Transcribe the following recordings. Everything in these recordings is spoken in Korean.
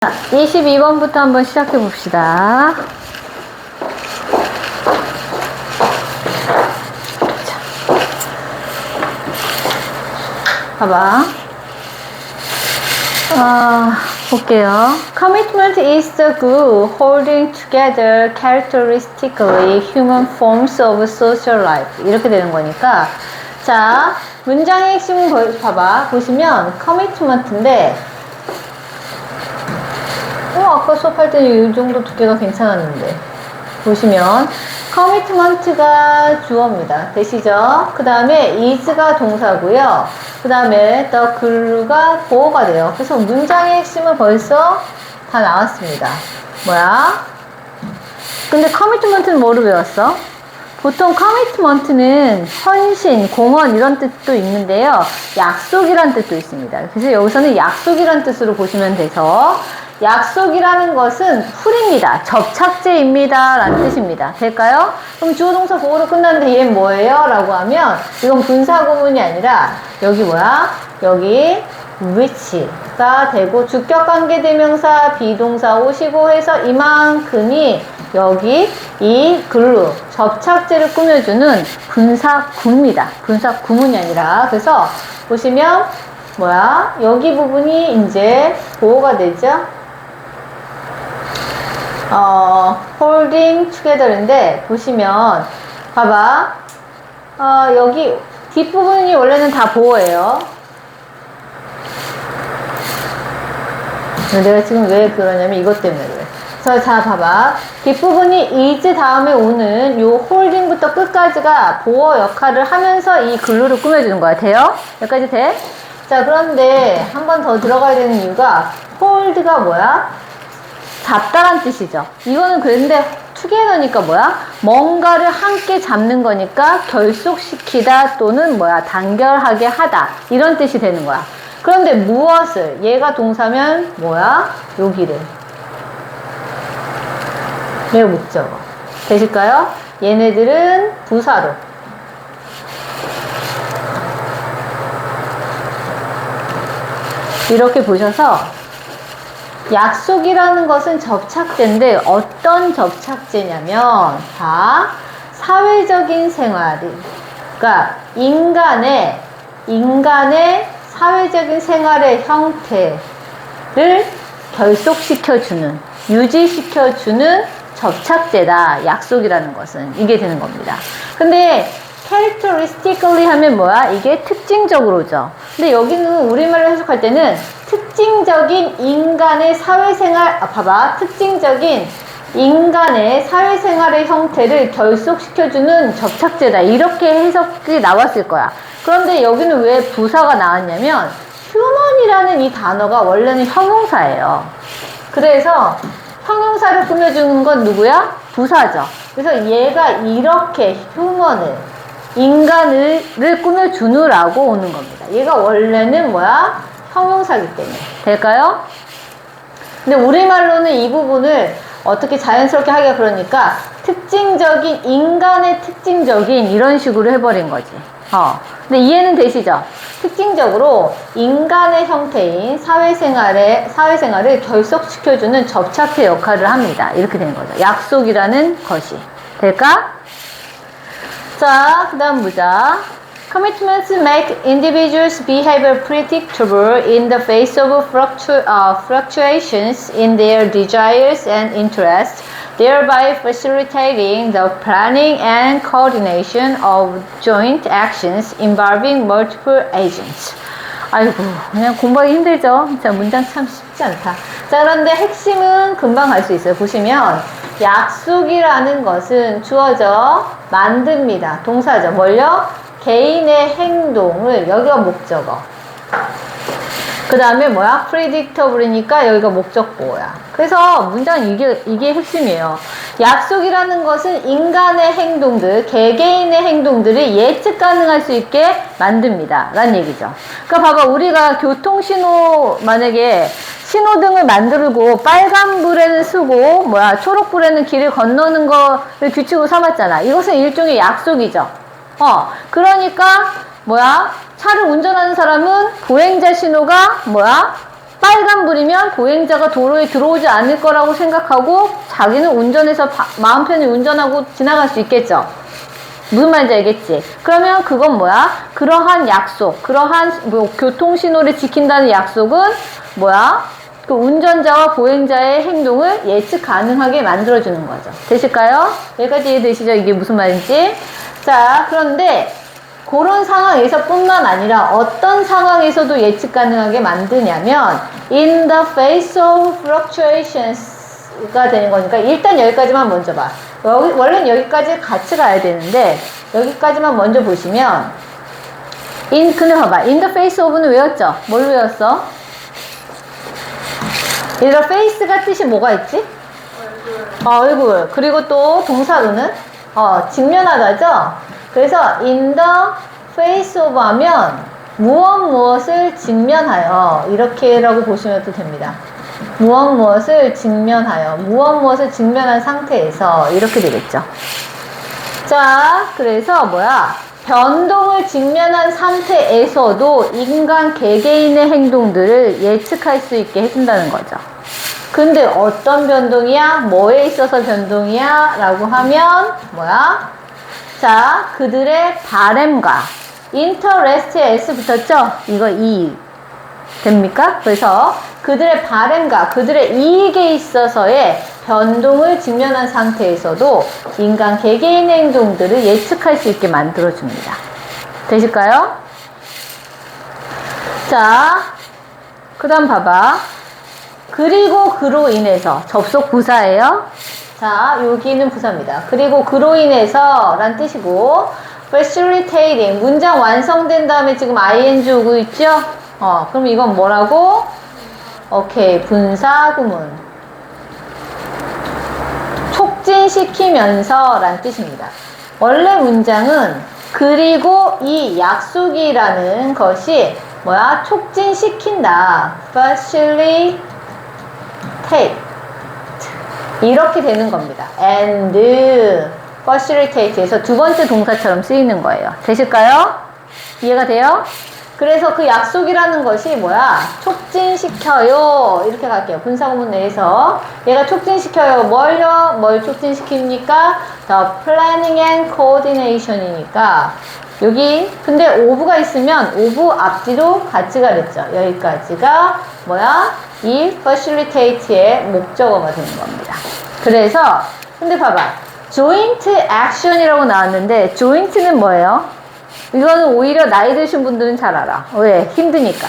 22번부터 한번 시작해 봅시다. 봐봐. 볼게요. Commitment is the glue holding together characteristically human forms of social life. 이렇게 되는 거니까. 자, 문장의 핵심은 봐봐. 보시면 commitment인데 아까 수업할 때는 이 정도 두께가 괜찮았는데 보시면 commitment가 주어입니다. 되시죠? 그 다음에 is가 동사고요. 그 다음에 the glue가 보어가 돼요. 그래서 문장의 핵심은 벌써 다 나왔습니다. 뭐야? 근데 commitment는 뭐로 배웠어? 보통 commitment는 헌신, 공헌 이런 뜻도 있는데요. 약속이란 뜻도 있습니다. 그래서 여기서는 약속이란 뜻으로 보시면 돼서 약속이라는 것은 풀입니다. 접착제입니다. 라는 뜻입니다. 될까요? 그럼 주어 동사 보어로 끝났는데 얘는 뭐예요? 라고 하면 이건 분사구문이 아니라 여기 뭐야? 여기 which가 되고 주격관계대명사 비동사 오시고 해서 이만큼이 여기 이 글루 접착제를 꾸며주는 분사구입니다. 분사구문이 아니라 그래서 보시면 뭐야? 여기 부분이 이제 보호가 되죠? holding together인데 보시면 봐봐. 여기 뒷부분이 원래는 다 보호예요. 내가 지금 왜 그러냐면 이것 때문에 그래. 그래서 자 봐봐. 뒷부분이 is 다음에 오는 요 holding부터 끝까지가 보호 역할을 하면서 이 글루를 꾸며주는 거야. 돼요? 여기까지 돼? 자 그런데 한 번 더 들어가야 되는 이유가 hold가 뭐야? 잡다란 뜻이죠. 이거는 그런데 together니까 뭐야? 뭔가를 함께 잡는 거니까 결속시키다 또는 뭐야? 단결하게 하다 이런 뜻이 되는 거야. 그런데 무엇을? 얘가 동사면 뭐야? 여기를. 얘가 목적어. 되실까요? 얘네들은 부사로. 이렇게 보셔서 약속이라는 것은 접착제인데 어떤 접착제냐면 다 사회적인 생활이 그러니까 인간의 사회적인 생활의 형태를 결속시켜주는 유지시켜주는 접착제다. 약속이라는 것은 이게 되는 겁니다. 근데 characteristically 하면 뭐야? 이게 특징적으로죠. 근데 여기는 우리말로 해석할 때는 특징적인 인간의 사회생활, 봐봐. 특징적인 인간의 사회생활의 형태를 결속시켜주는 접착제다. 이렇게 해석이 나왔을 거야. 그런데 여기는 왜 부사가 나왔냐면 human이라는 이 단어가 원래는 형용사예요. 그래서 형용사를 꾸며주는 건 누구야? 부사죠. 그래서 얘가 이렇게 human을 인간을 꾸며주느라고 오는 겁니다. 얘가 원래는 뭐야? 형용사기 때문에. 될까요? 근데 우리말로는 이 부분을 어떻게 자연스럽게 하기가 그러니까 특징적인, 인간의 특징적인 이런 식으로 해버린 거지. 근데 이해는 되시죠? 특징적으로 인간의 형태인 사회생활을 결속시켜주는 접착제 역할을 합니다. 이렇게 되는 거죠. 약속이라는 것이. 될까? 자, 그 다음 보자. Commitments make individuals' behavior predictable in the face of fluctuations in their desires and interests, thereby facilitating the planning and coordination of joint actions involving multiple agents. 아이고, 그냥 공부하기 힘들죠? 자, 문장 참 쉽지 않다. 자, 그런데 핵심은 금방 갈 수 있어요. 보시면 약속이라는 것은 주어져 만듭니다. 동사죠. 뭘요? 개인의 행동을, 여기가 목적어. 그 다음에 뭐야? predictable이니까 여기가 목적보호야. 그래서 문장 이게 핵심이에요. 약속이라는 것은 인간의 행동들, 개개인의 행동들을 예측 가능할 수 있게 만듭니다. 라는 얘기죠. 그러니까 봐봐. 우리가 교통신호, 만약에 신호등을 만들고 빨간불에는 쓰고 초록불에는 길을 건너는 거를 규칙으로 삼았잖아. 이것은 일종의 약속이죠. 그러니까 차를 운전하는 사람은 보행자 신호가 빨간불이면 보행자가 도로에 들어오지 않을 거라고 생각하고 자기는 운전해서 마음 편히 운전하고 지나갈 수 있겠죠. 무슨 말인지 알겠지? 그러면 그건 뭐야? 그러한 약속, 그러한 뭐 교통신호를 지킨다는 약속은 뭐야? 그 운전자와 보행자의 행동을 예측 가능하게 만들어주는 거죠. 되실까요? 여기까지 이해되시죠? 이게 무슨 말인지? 자, 그런데 그런 상황에서 뿐만 아니라 어떤 상황에서도 예측 가능하게 만드냐면 in the face of fluctuations가 되는 거니까 일단 여기까지만 먼저 봐. 원래는 여기까지 같이 가야 되는데 여기까지만 먼저 보시면 근데 봐봐. in the face of는 외웠죠? 뭘 외웠어? 얘들아 face가 뜻이 뭐가 있지? 얼굴. 그리고 또 동사로는 직면하다죠? 그래서 in the face of 하면 무엇을 직면하여 이렇게라고 보시면 또 됩니다. 무엇을 직면하여 무엇을 직면한 상태에서 이렇게 되겠죠. 자, 그래서 뭐야? 변동을 직면한 상태에서도 인간 개개인의 행동들을 예측할 수 있게 해준다는 거죠. 근데 어떤 변동이야? 뭐에 있어서 변동이야? 라고 하면 뭐야? 자, 그들의 바램과 interest에 S 붙었죠? 이거 이익 됩니까? 그래서 그들의 바램과 그들의 이익에 있어서의 변동을 직면한 상태에서도 인간 개개인의 행동들을 예측할 수 있게 만들어줍니다. 되실까요? 자, 그 다음 봐봐. 그리고 그로 인해서 접속 부사예요. 자, 여기는 부사입니다. 그리고 그로 인해서 란 뜻이고 facilitating 문장 완성된 다음에 지금 ing 오고 있죠? 그럼 이건 뭐라고? 오케이, 분사구문 촉진시키면서 란 뜻입니다. 원래 문장은 그리고 이 약속이라는 것이 뭐야? 촉진시킨다. facilitate 이렇게 되는 겁니다. and facilitate에서 두 번째 동사처럼 쓰이는 거예요. 되실까요? 이해가 돼요? 그래서 그 약속이라는 것이 뭐야? 촉진시켜요. 이렇게 갈게요. 분사구문 내에서 얘가 촉진시켜요. 뭘요? 뭘 촉진시킵니까? The planning and coordination이니까 여기 근데 of가 있으면 of 앞뒤로 같이 가랬죠. 여기까지가 뭐야? 이 facilitate의 목적어가 되는 겁니다. 그래서 근데 봐봐. joint action이라고 나왔는데 joint는 뭐예요? 이거는 오히려 나이 드신 분들은 잘 알아. 왜? 힘드니까.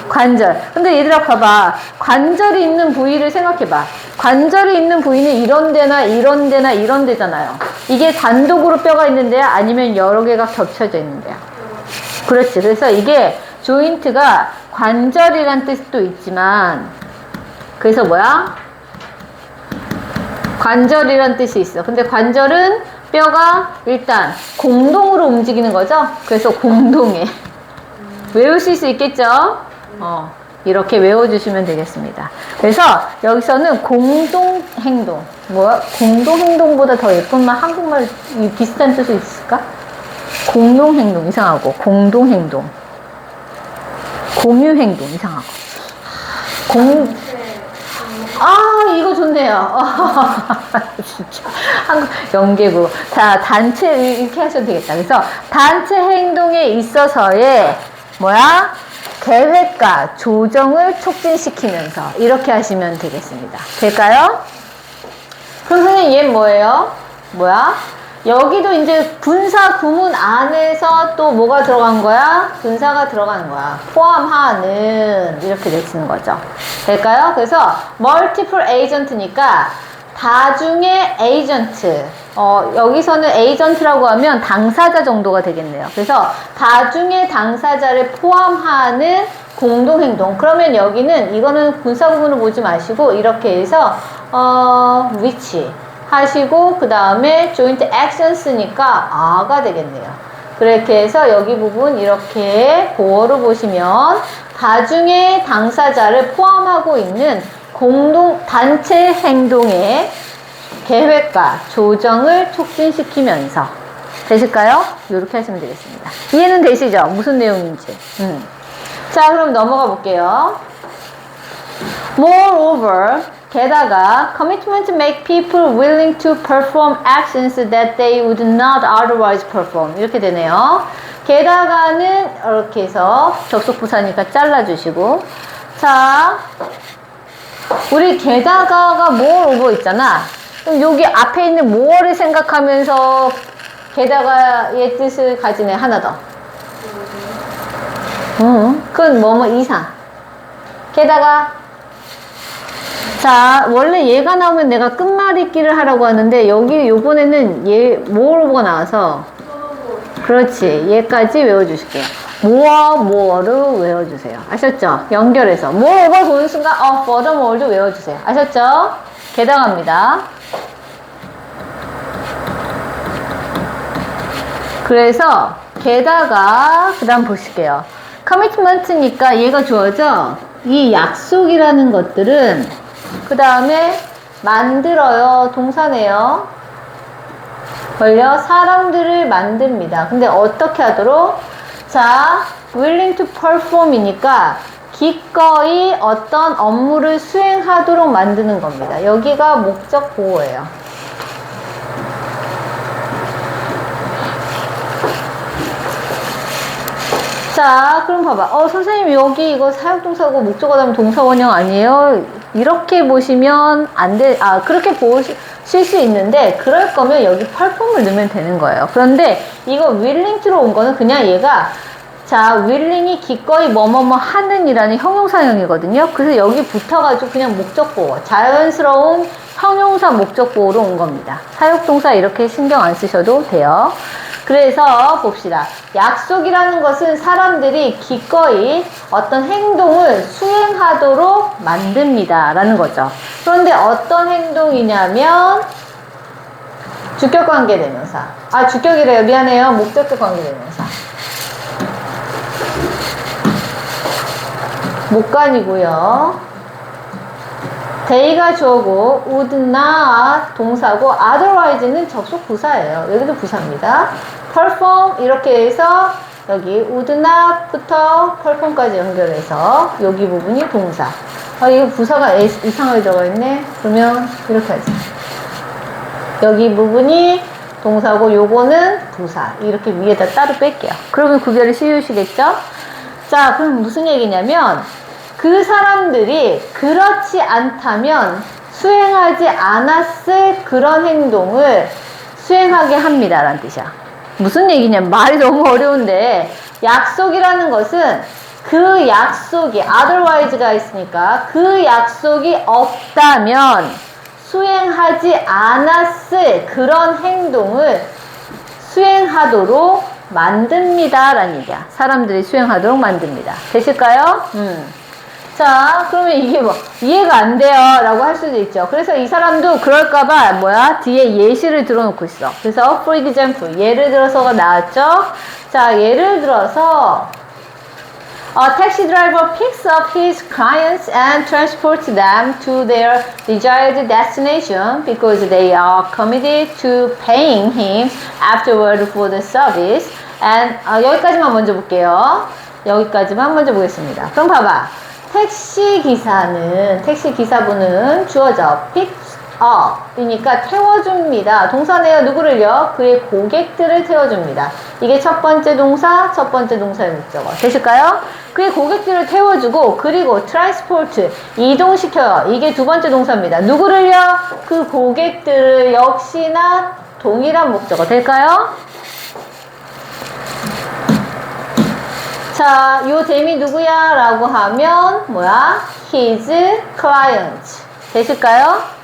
관절. 근데 얘들아 봐봐. 관절이 있는 부위를 생각해봐. 관절이 있는 부위는 이런 데나 이런 데나 이런 데잖아요. 이게 단독으로 뼈가 있는 데야? 아니면 여러 개가 겹쳐져 있는 데야? 그렇지. 그래서 이게 조인트가 관절이란 뜻도 있지만 그래서 뭐야? 관절이란 뜻이 있어. 근데 관절은 뼈가 일단 공동으로 움직이는 거죠? 그래서 공동에 외우실 수 있겠죠? 이렇게 외워주시면 되겠습니다. 그래서 여기서는 공동행동 뭐야? 공동행동보다 더 예쁜 말 한국말 비슷한 뜻이 있을까? 공동행동 이상하고 공동행동 공유행동 이상하고 이거 좋네요. 진짜. 연계구. 자, 단체, 이렇게 하셔도 되겠다. 그래서, 단체 행동에 있어서의, 뭐야? 계획과 조정을 촉진시키면서, 이렇게 하시면 되겠습니다. 될까요? 그럼 선생님, 얘는 뭐예요? 뭐야? 여기도 이제 분사 구문 안에서 또 뭐가 들어간 거야? 분사가 들어간 거야. 포함하는 이렇게 되시는 거죠. 될까요? 그래서 multiple agent니까 다중의 에이전트. 여기서는 에이전트라고 하면 당사자 정도가 되겠네요. 그래서 다중의 당사자를 포함하는 공동행동. 그러면 여기는 이거는 분사 구문을 보지 마시고 이렇게 해서 which 하시고 그 다음에 joint actions니까 아가 되겠네요. 그렇게 해서 여기 부분 이렇게 보어로 보시면 다중의 당사자를 포함하고 있는 공동 단체 행동의 계획과 조정을 촉진시키면서 되실까요? 이렇게 하시면 되겠습니다. 이해는 되시죠? 무슨 내용인지. 자, 그럼 넘어가 볼게요. Moreover, 게다가 commitment make people willing to perform actions that they would not otherwise perform. 이렇게 되네요. 게다가는 이렇게 해서 접속부사니까 잘라주시고, 자, 우리 게다가가 moreover 있잖아. 그럼 여기 앞에 있는 more를 생각하면서 게다가의 뜻을 가지네. 하나 더. 그건 뭐뭐 이상. 게다가, 자, 원래 얘가 나오면 내가 끝말잇기를 하라고 하는데, 여기 요번에는 얘, moreover가 나와서, 그렇지. 얘까지 외워주실게요. more를 외워주세요. 아셨죠? 연결해서. moreover 보는 순간, furthermore도 외워주세요. 아셨죠? 게다가입니다. 그래서, 게다가, 그 다음 보실게요. commitment니까 얘가 주어져. 이 약속이라는 것들은, 그 다음에, 만들어요. 동사네요. 걸려 사람들을 만듭니다. 근데 어떻게 하도록? 자, willing to perform이니까 기꺼이 어떤 업무를 수행하도록 만드는 겁니다. 여기가 목적 보호예요. 자, 그럼 봐봐. 선생님 여기 이거 사역동사고 목적어 다음 동사원형 아니에요? 이렇게 보시면 안 돼. 그렇게 보실 수 있는데, 그럴 거면 여기 perform을 넣으면 되는 거예요. 그런데 이거 willing to로 온 거는 그냥 얘가, 자, willing이 기꺼이 뭐뭐뭐 하는 이라는 형용사형이거든요. 그래서 여기 붙어가지고 그냥 목적보호, 자연스러운 형용사 목적보호로 온 겁니다. 사역동사 이렇게 신경 안 쓰셔도 돼요. 그래서 봅시다. 약속이라는 것은 사람들이 기꺼이 어떤 행동을 수행하도록 만듭니다. 라는 거죠. 그런데 어떤 행동이냐면, 주격관계대명사. 주격이래요. 미안해요. 목적격 관계대명사. 목관이고요. they가 주어고 would not 동사고 otherwise는 접속 부사예요. 여기도 부사입니다. perform 이렇게 해서 여기 would not부터 perform까지 연결해서 여기 부분이 동사. 이거 부사가 이상하게 들어가 있네. 그러면 이렇게 하지. 여기 부분이 동사고 요거는 부사. 이렇게 위에다 따로 뺄게요. 그러면 구별이 쉬우시겠죠? 자, 그럼 무슨 얘기냐면 그 사람들이 그렇지 않다면 수행하지 않았을 그런 행동을 수행하게 합니다. 라는 뜻이야. 무슨 얘기냐면 말이 너무 어려운데, 약속이라는 것은 그 약속이 otherwise가 있으니까 그 약속이 없다면 수행하지 않았을 그런 행동을 수행하도록 만듭니다. 라는 얘기야. 사람들이 수행하도록 만듭니다. 되실까요? 자, 그러면 이게 뭐 이해가 안 돼요 라고 할 수도 있죠. 그래서 이 사람도 그럴까봐 뒤에 예시를 들어놓고 있어. 그래서 for example 예를 들어서가 나왔죠. 자, 예를 들어서 A taxi driver picks up his clients and transports them to their desired destination because they are committed to paying him afterward for the service. And 여기까지만 먼저 볼게요. 여기까지만 먼저 보겠습니다. 그럼 봐봐. 택시 기사분은 주어져 picks up이니까 태워줍니다. 동사네요. 누구를요? 그의 고객들을 태워줍니다. 이게 첫 번째 동사의 목적어. 되실까요? 그의 고객들을 태워주고, 그리고 transport 이동시켜요. 이게 두 번째 동사입니다. 누구를요? 그 고객들을 역시나 동일한 목적어. 될까요? 자, 요 댐이 누구야? 라고 하면 his client. 되실까요?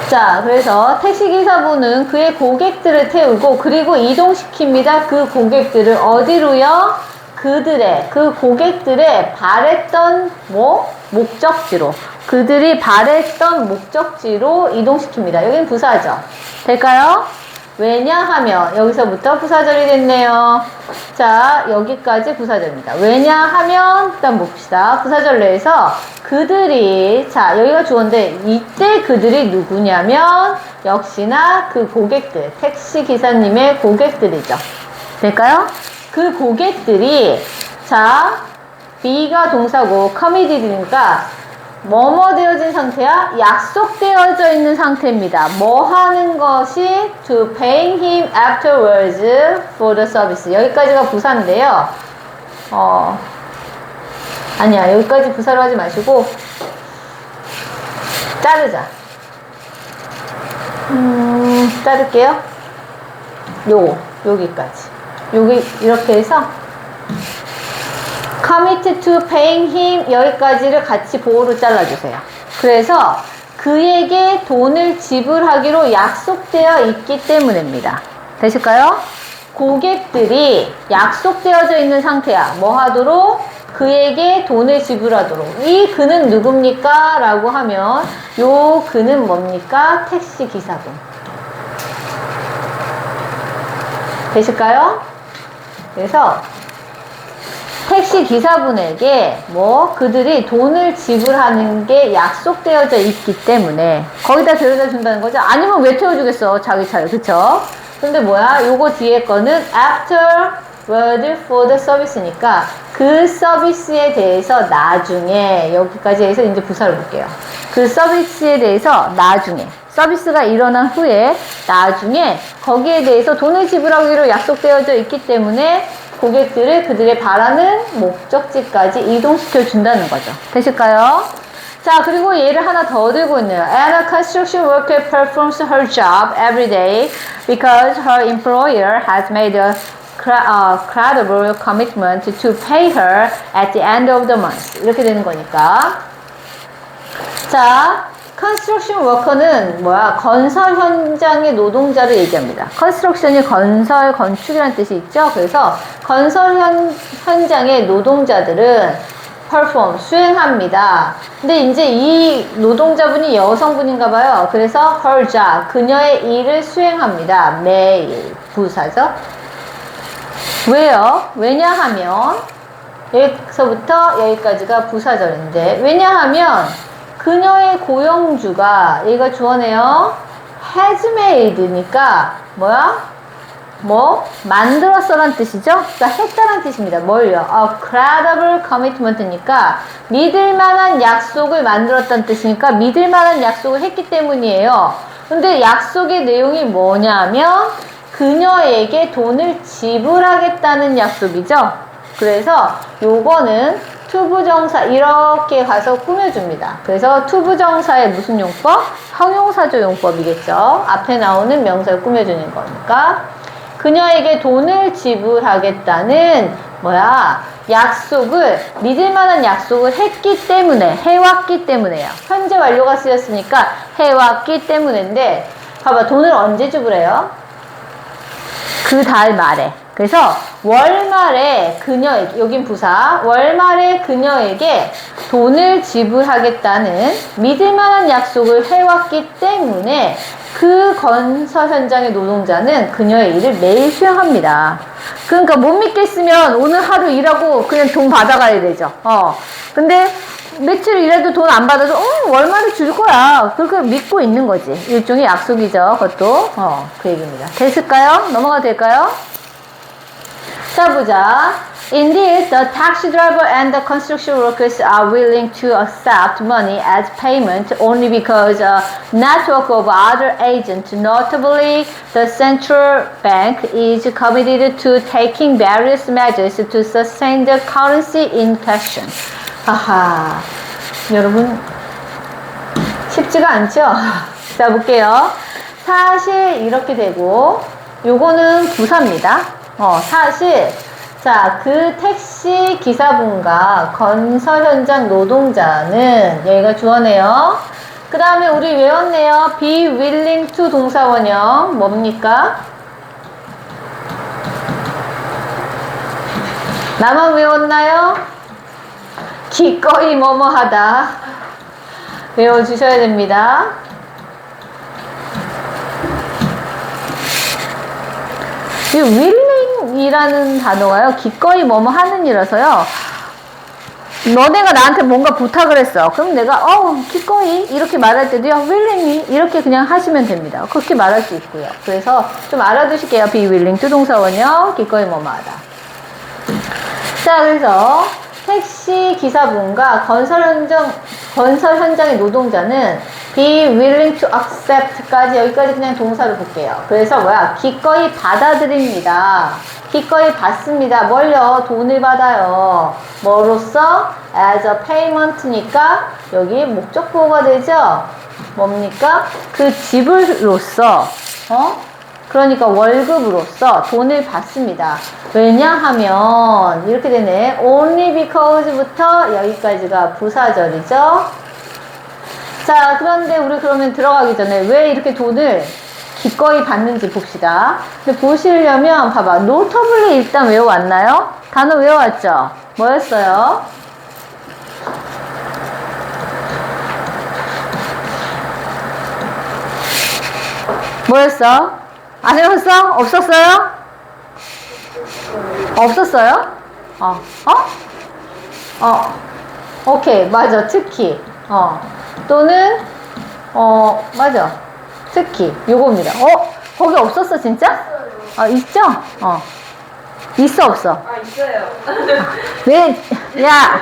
자, 그래서 택시기사분은 그의 고객들을 태우고 그리고 이동시킵니다. 그 고객들을 어디로요? 그 고객들의 바랬던 목적지로. 그들이 바랬던 목적지로 이동시킵니다. 여기는 부사죠. 될까요? 왜냐하면 여기서부터 부사절이 됐네요. 자, 여기까지 부사절입니다. 왜냐하면 일단 봅시다. 부사절 내에서 그들이, 자, 여기가 주어인데 이때 그들이 누구냐면 역시나 그 고객들, 택시 기사님의 고객들이죠. 될까요? 그 고객들이, 자, be가 동사고 committed니까 뭐뭐 되어진 상태야? 약속되어져 있는 상태입니다. 뭐 하는 것이 to paying him afterwards for the service. 여기까지가 부사인데요. 아니야. 여기까지 부사로 하지 마시고 자르자. 자를게요. 여기까지. 여기 이렇게 해서 commit to paying him 여기까지를 같이 보호로 잘라주세요. 그래서 그에게 돈을 지불하기로 약속되어 있기 때문입니다. 되실까요? 고객들이 약속되어져 있는 상태야. 뭐 하도록? 그에게 돈을 지불하도록. 이 그는 누굽니까? 라고 하면 요 그는 뭡니까? 택시 기사분. 되실까요? 그래서 택시 기사분에게 그들이 돈을 지불하는 게 약속되어져 있기 때문에 거기다 데려다 준다는 거죠. 아니면 왜 태워주겠어? 자기 차를. 그쵸? 근데 요거 뒤에 거는 afterward for the service니까 그 서비스에 대해서 나중에 여기까지 해서 이제 부사를 볼게요. 그 서비스에 대해서 나중에 서비스가 일어난 후에 나중에 거기에 대해서 돈을 지불하기로 약속되어져 있기 때문에 고객들을 그들의 바라는 목적지까지 이동시켜 준다는 거죠. 되실까요? 자, 그리고 얘를 하나 더 들고 있네요. And a construction worker performs her job every day because her employer has made a credible commitment to pay her at the end of the month. 이렇게 되는 거니까. 자, 컨스트럭션 워커는 건설 현장의 노동자를 얘기합니다. 컨스트럭션이 건설, 건축이라는 뜻이 있죠. 그래서 건설 현장의 노동자들은 perform, 수행합니다. 근데 이제 이 노동자분이 여성분인가 봐요. 그래서 her job, 그녀의 일을 수행합니다. 매일. 부사죠. 왜요? 왜냐하면 여기서부터 여기까지가 부사절인데 왜냐하면 그녀의 고용주가 얘가 주어네요. has made니까 만들었어 라는 뜻이죠. 그러니까 했다는 뜻입니다. 뭘요? A credible commitment니까 믿을만한 약속을 만들었다는 뜻이니까 믿을만한 약속을 했기 때문이에요. 근데 약속의 내용이 뭐냐면 그녀에게 돈을 지불하겠다는 약속이죠. 그래서 요거는 투부정사 이렇게 가서 꾸며줍니다. 그래서 투부정사의 무슨 용법? 형용사조 용법이겠죠. 앞에 나오는 명사를 꾸며주는 거니까 그녀에게 돈을 지불하겠다는 약속을 믿을만한 약속을 했기 때문에 해왔기 때문에요. 현재 완료가 쓰였으니까 해왔기 때문인데 봐봐 돈을 언제 지불해요? 그 달 말에. 그래서 월말에 그녀에게, 여긴 부사, 월말에 그녀에게 돈을 지불하겠다는 믿을만한 약속을 해왔기 때문에 그 건설 현장의 노동자는 그녀의 일을 매일 수행합니다. 그러니까 못 믿겠으면 오늘 하루 일하고 그냥 돈 받아가야 되죠. 근데 며칠 일해도 돈 안 받아도 월말에 줄 거야. 그렇게 믿고 있는 거지. 일종의 약속이죠. 그것도 그 얘기입니다. 됐을까요? 넘어가도 될까요? 자, 보자. Indeed, the taxi driver and the construction workers are willing to accept money as payment only because a network of other agents, notably the central bank, is committed to taking various measures to sustain the currency in question. 하하, 여러분 쉽지가 않죠? 자, 볼게요. 사실 이렇게 되고 요거는 부사입니다. 사실 자, 그 택시 기사분과 건설 현장 노동자는 여기가 주어네요. 그 다음에 우리 외웠네요. be willing to 동사원형 뭡니까? 나만 외웠나요? 기꺼이 뭐뭐 하다 외워주셔야 됩니다. 이 willing이라는 단어가요. 기꺼이 뭐뭐 하는 이라서요. 너네가 나한테 뭔가 부탁을 했어. 그럼 내가 기꺼이 이렇게 말할 때도요. willingly 이렇게 그냥 하시면 됩니다. 그렇게 말할 수 있고요. 그래서 좀 알아두실게요. be willing to 동사원요. 기꺼이 뭐뭐 하다. 자, 그래서 택시 기사분과 건설 현장의 노동자는 be willing to accept까지 여기까지 그냥 동사로 볼게요. 그래서 뭐야? 기꺼이 받아들입니다. 기꺼이 받습니다. 뭘요? 돈을 받아요. 뭐로써? as a payment니까 여기 목적보호가 되죠? 뭡니까? 그 지불로서, 그러니까 월급으로서 돈을 받습니다. 왜냐하면 이렇게 되네. only because부터 여기까지가 부사절이죠. 자, 그런데 우리 그러면 들어가기 전에 왜 이렇게 돈을 기꺼이 받는지 봅시다. 근데 보시려면 봐봐. notably 일단 외워왔나요? 단어 외워왔죠? 뭐였어요? 뭐였어? 안 외웠어? 없었어요? 없었어요? 오케이, 맞아. 특히. 또는, 맞아. 특히. 요겁니다. 거기 없었어, 진짜? 있죠? 있어, 없어? 있어요. 왜, 야!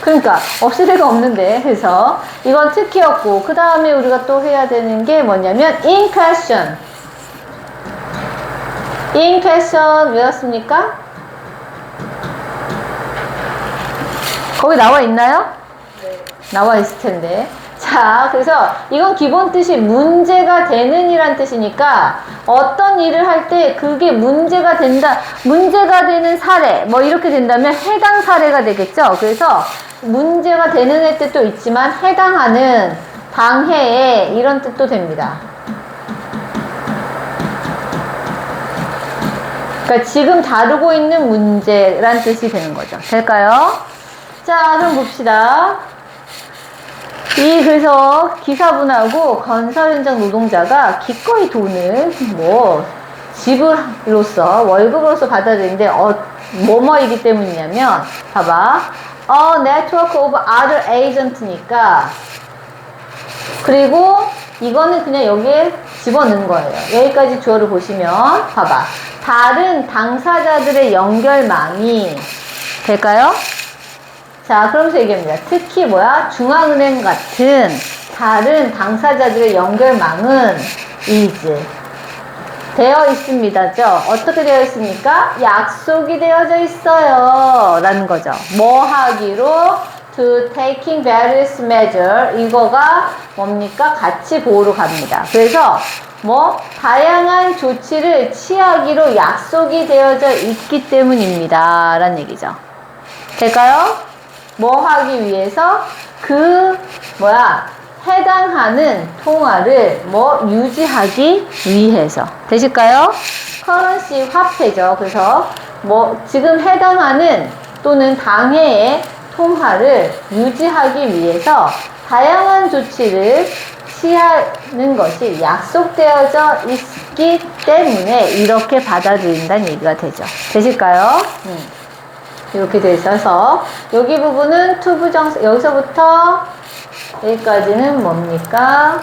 그러니까, 없을 리가 없는데. 그래서, 이건 특히였고, 그 다음에 우리가 또 해야 되는 게 뭐냐면, in question. in question 외웠습니까? 거기 나와 있나요? 네. 나와 있을 텐데. 자, 그래서 이건 기본 뜻이 문제가 되는 이란 뜻이니까 어떤 일을 할 때 그게 문제가 된다, 문제가 되는 사례, 뭐 이렇게 된다면 해당 사례가 되겠죠. 그래서 문제가 되는 뜻도 있지만 해당하는 당해에 이런 뜻도 됩니다. 그러니까 지금 다루고 있는 문제란 뜻이 되는 거죠. 될까요? 자, 그럼 봅시다. 그래서 기사분하고 건설 현장 노동자가 기꺼이 돈을 지불로서 월급으로서 받아들이는데 뭐뭐이기 때문이냐면 봐봐. A network of other agent니까 그리고 이거는 그냥 여기에 집어넣은 거예요. 여기까지 주어를 보시면 봐봐. 다른 당사자들의 연결망이 될까요? 자, 그러면서 얘기합니다. 특히 중앙은행 같은 다른 당사자들의 연결망은 is 되어 있습니다죠. 어떻게 되어 있습니까? 약속이 되어져 있어요. 라는 거죠. 뭐 하기로? to taking various measure. 이거가 뭡니까? 가치 보호로 갑니다. 그래서 다양한 조치를 취하기로 약속이 되어져 있기 때문입니다. 라는 얘기죠. 될까요? 뭐 하기 위해서? 해당하는 통화를 유지하기 위해서. 되실까요? 커런시 화폐죠. 그래서 지금 해당하는 또는 당해의 통화를 유지하기 위해서 다양한 조치를 취하는 것이 약속되어져 있기 때문에 이렇게 받아들인다는 얘기가 되죠. 되실까요? 이렇게 돼 있어서 여기 부분은 투부정사, 여기서부터 여기까지는 뭡니까?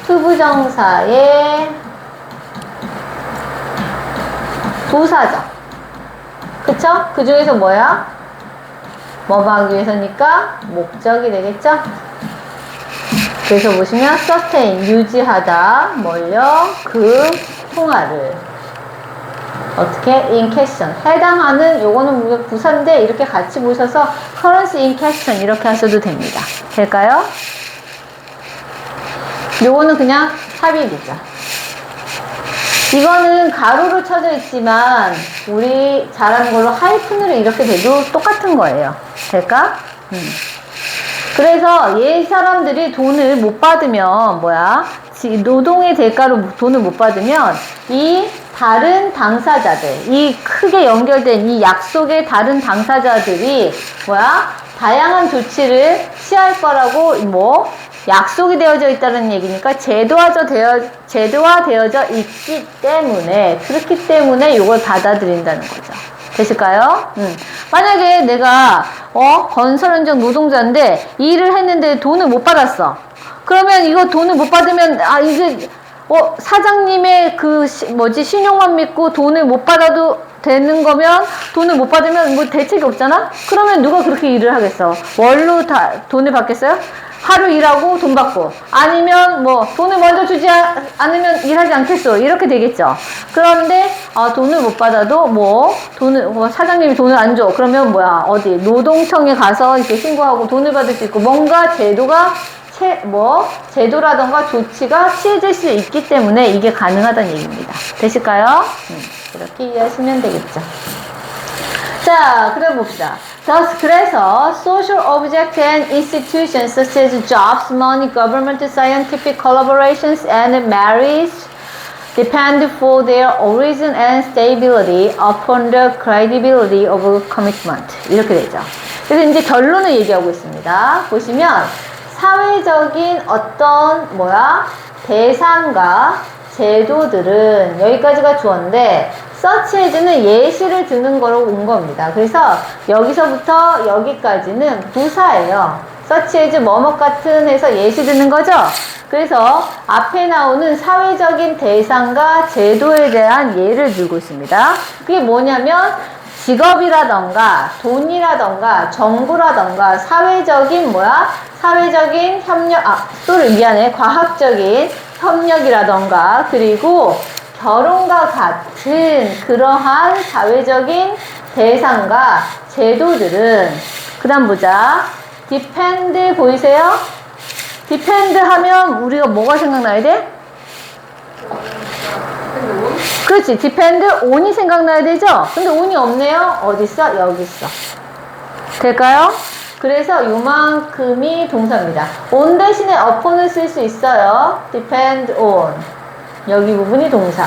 투부정사의 부사적. 그쵸? 그 중에서 뭐야? 뭐 하기 위해서니까 목적이 되겠죠? 그래서 보시면 sustain, 유지하다, 그 통화를 어떻게? in question. 해당하는, 요거는 우리가 부사인데, 이렇게 같이 보셔서, currency in question, 이렇게 하셔도 됩니다. 될까요? 요거는 그냥 삽입이죠. 이거는 가로로 쳐져 있지만, 우리 잘하는 걸로 하이픈으로 이렇게 돼도 똑같은 거예요. 될까? 그래서 옛 사람들이 돈을 못 받으면, 노동의 대가로 돈을 못 받으면, 이 다른 당사자들, 이 크게 연결된 이 약속의 다른 당사자들이 다양한 조치를 취할 거라고 약속이 되어져 있다는 얘기니까 제도화되어져 있기 때문에 그렇기 때문에 이걸 받아들인다는 거죠. 되실까요? 만약에 내가 건설 현장 노동자인데 일을 했는데 돈을 못 받았어. 그러면 이거 돈을 못 받으면 이게 사장님의 신용만 믿고 돈을 못 받아도 되는 거면, 돈을 못 받으면 뭐 대책이 없잖아? 그러면 누가 그렇게 일을 하겠어? 월로 다 돈을 받겠어요? 하루 일하고 돈 받고, 아니면 돈을 먼저 주지 않으면 일하지 않겠어, 이렇게 되겠죠. 그런데 돈을 못 받아도 사장님이 돈을 안 줘, 그러면 어디 노동청에 가서 이렇게 신고하고 돈을 받을 수 있고, 뭔가 제도라던가 조치가 취해질 수 있기 때문에 이게 가능하다는 얘기입니다. 되실까요? 이렇게 이해하시면 되겠죠. 자, 그래 봅시다. 그래서 social objects and institutions such as jobs, money, government, scientific collaborations, and marriage depend for their origin and stability upon the credibility of commitment. 이렇게 되죠. 그래서 이제 결론을 얘기하고 있습니다. 보시면 사회적인 어떤 대상과 제도들은, 여기까지가 주어인데 such as는 예시를 드는 거로 온 겁니다. 그래서 여기서부터 여기까지는 부사예요. such as 뭐뭐 같은 해서 예시 드는 거죠. 그래서 앞에 나오는 사회적인 대상과 제도에 대한 예를 들고 있습니다. 그게 뭐냐면 직업이라던가 돈이라던가 정부라던가 사회적인 협력, 과학적인 협력이라던가, 그리고 결혼과 같은 그러한 사회적인 대상과 제도들은, 그 다음 보자. depend 보이세요? depend 하면 우리가 뭐가 생각나야 돼? 그렇지. depend on이 생각나야 되죠? 근데 on이 없네요. 어디 있어? 여기 있어. 될까요? 그래서 요만큼이 동사입니다. on 대신에 upon을 쓸 수 있어요. depend on. 여기 부분이 동사.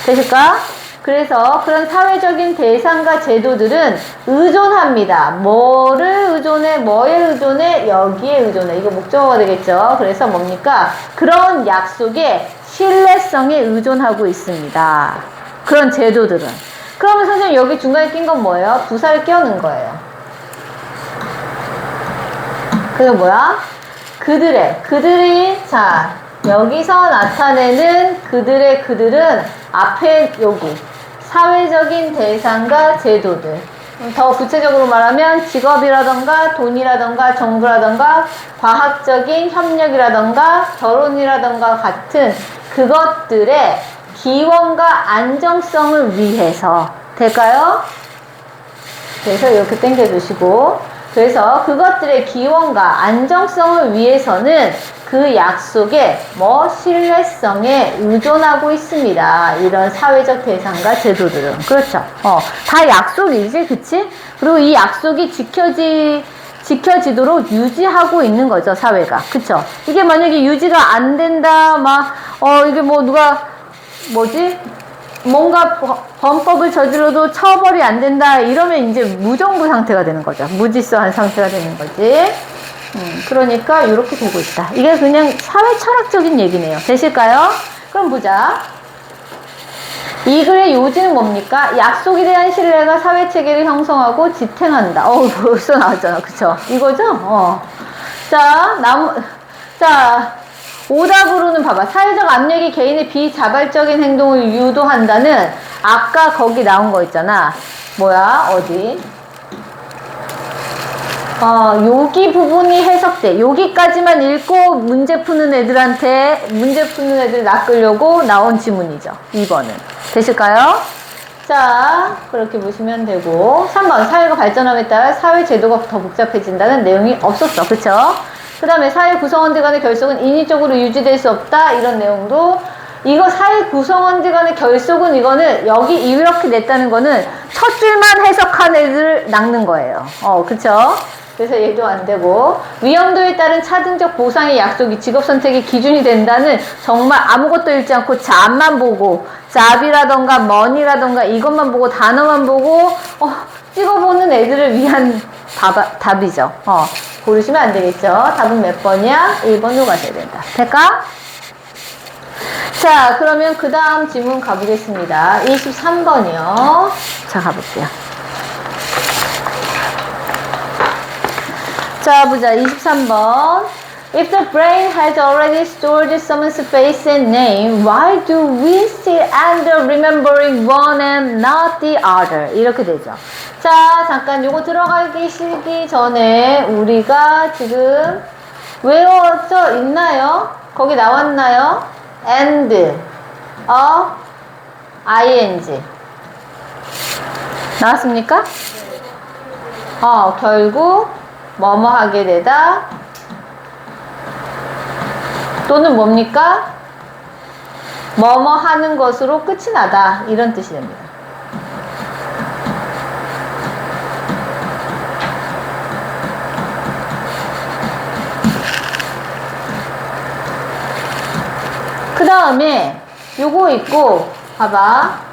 되실까? 그래서 그런 사회적인 대상과 제도들은 의존합니다. 뭐를 의존해? 뭐에 의존해? 여기에 의존해. 이거 목적어가 되겠죠? 그래서 뭡니까? 그런 약속의 신뢰성에 의존하고 있습니다. 그런 제도들은. 그러면 선생님 여기 중간에 낀 건 뭐예요? 부사를 끼워넣은 거예요. 그게 그들이, 자, 여기서 나타내는 그들은 앞에 여기 사회적인 대상과 제도들, 더 구체적으로 말하면 직업이라던가 돈이라던가 정부라던가 과학적인 협력이라던가 결혼이라던가 같은 그것들의 기원과 안정성을 위해서. 될까요? 그래서 이렇게 당겨주시고, 그래서 그것들의 기원과 안정성을 위해서는 그 약속에 신뢰성에 의존하고 있습니다. 이런 사회적 대상과 제도들은. 그렇죠. 다 약속이지, 그치? 그리고 이 약속이 지켜지도록 유지하고 있는 거죠, 사회가. 그쵸? 이게 만약에 유지가 안 된다, 이게 뭔가 범법을 저질러도 처벌이 안 된다, 이러면 이제 무정부 상태가 되는 거죠. 무질서한 상태가 되는 거지. 그러니까 이렇게 되고 있다. 이게 그냥 사회 철학적인 얘기네요. 되실까요? 그럼 보자. 이 글의 요지는 뭡니까? 약속에 대한 신뢰가 사회 체계를 형성하고 지탱한다. 벌써 나왔잖아. 그쵸? 이거죠? 오답으로는 봐봐. 사회적 압력이 개인의 비자발적인 행동을 유도한다는, 아까 거기 나온 거 있잖아. 어디? 여기 부분이 해석돼. 여기까지만 읽고 문제 푸는 애들 낚으려고 나온 지문이죠. 2번은. 되실까요? 자, 그렇게 보시면 되고. 3번. 사회가 발전함에 따라 사회 제도가 더 복잡해진다는 내용이 없었어. 그쵸? 그 다음에 사회 구성원들 간의 결속은 인위적으로 유지될 수 없다. 이런 내용도. 이거 사회 구성원들 간의 결속은, 이거는 여기 이렇게 냈다는 거는 첫 줄만 해석한 애들 낚는 거예요. 그쵸? 그래서 얘도 안 되고, 위험도에 따른 차등적 보상의 약속이 직업 선택의 기준이 된다는, 정말 아무것도 읽지 않고 잡만 보고, 잡이라던가 머니라던가 이것만 보고 단어만 보고 찍어보는 애들을 위한 답이죠. 고르시면 안 되겠죠. 답은 몇 번이야? 1번으로 가셔야 된다. 될까? 자, 그러면 그 다음 질문 가보겠습니다. 23번이요. 자, 가볼게요. 자, 보자. 23번. If the brain has already stored someone's face and name, why do we still end up remembering one and not the other? 이렇게 되죠. 자, 잠깐 요거 들어가기 시기 전에 우리가 지금 외워져 있나요? 거기 나왔나요? And, ing. 나왔습니까? 결국 뭐뭐 하게 되다 또는 뭡니까? 뭐뭐 하는 것으로 끝이 나다 이런 뜻이 됩니다. 그 다음에 요거 있고 봐봐.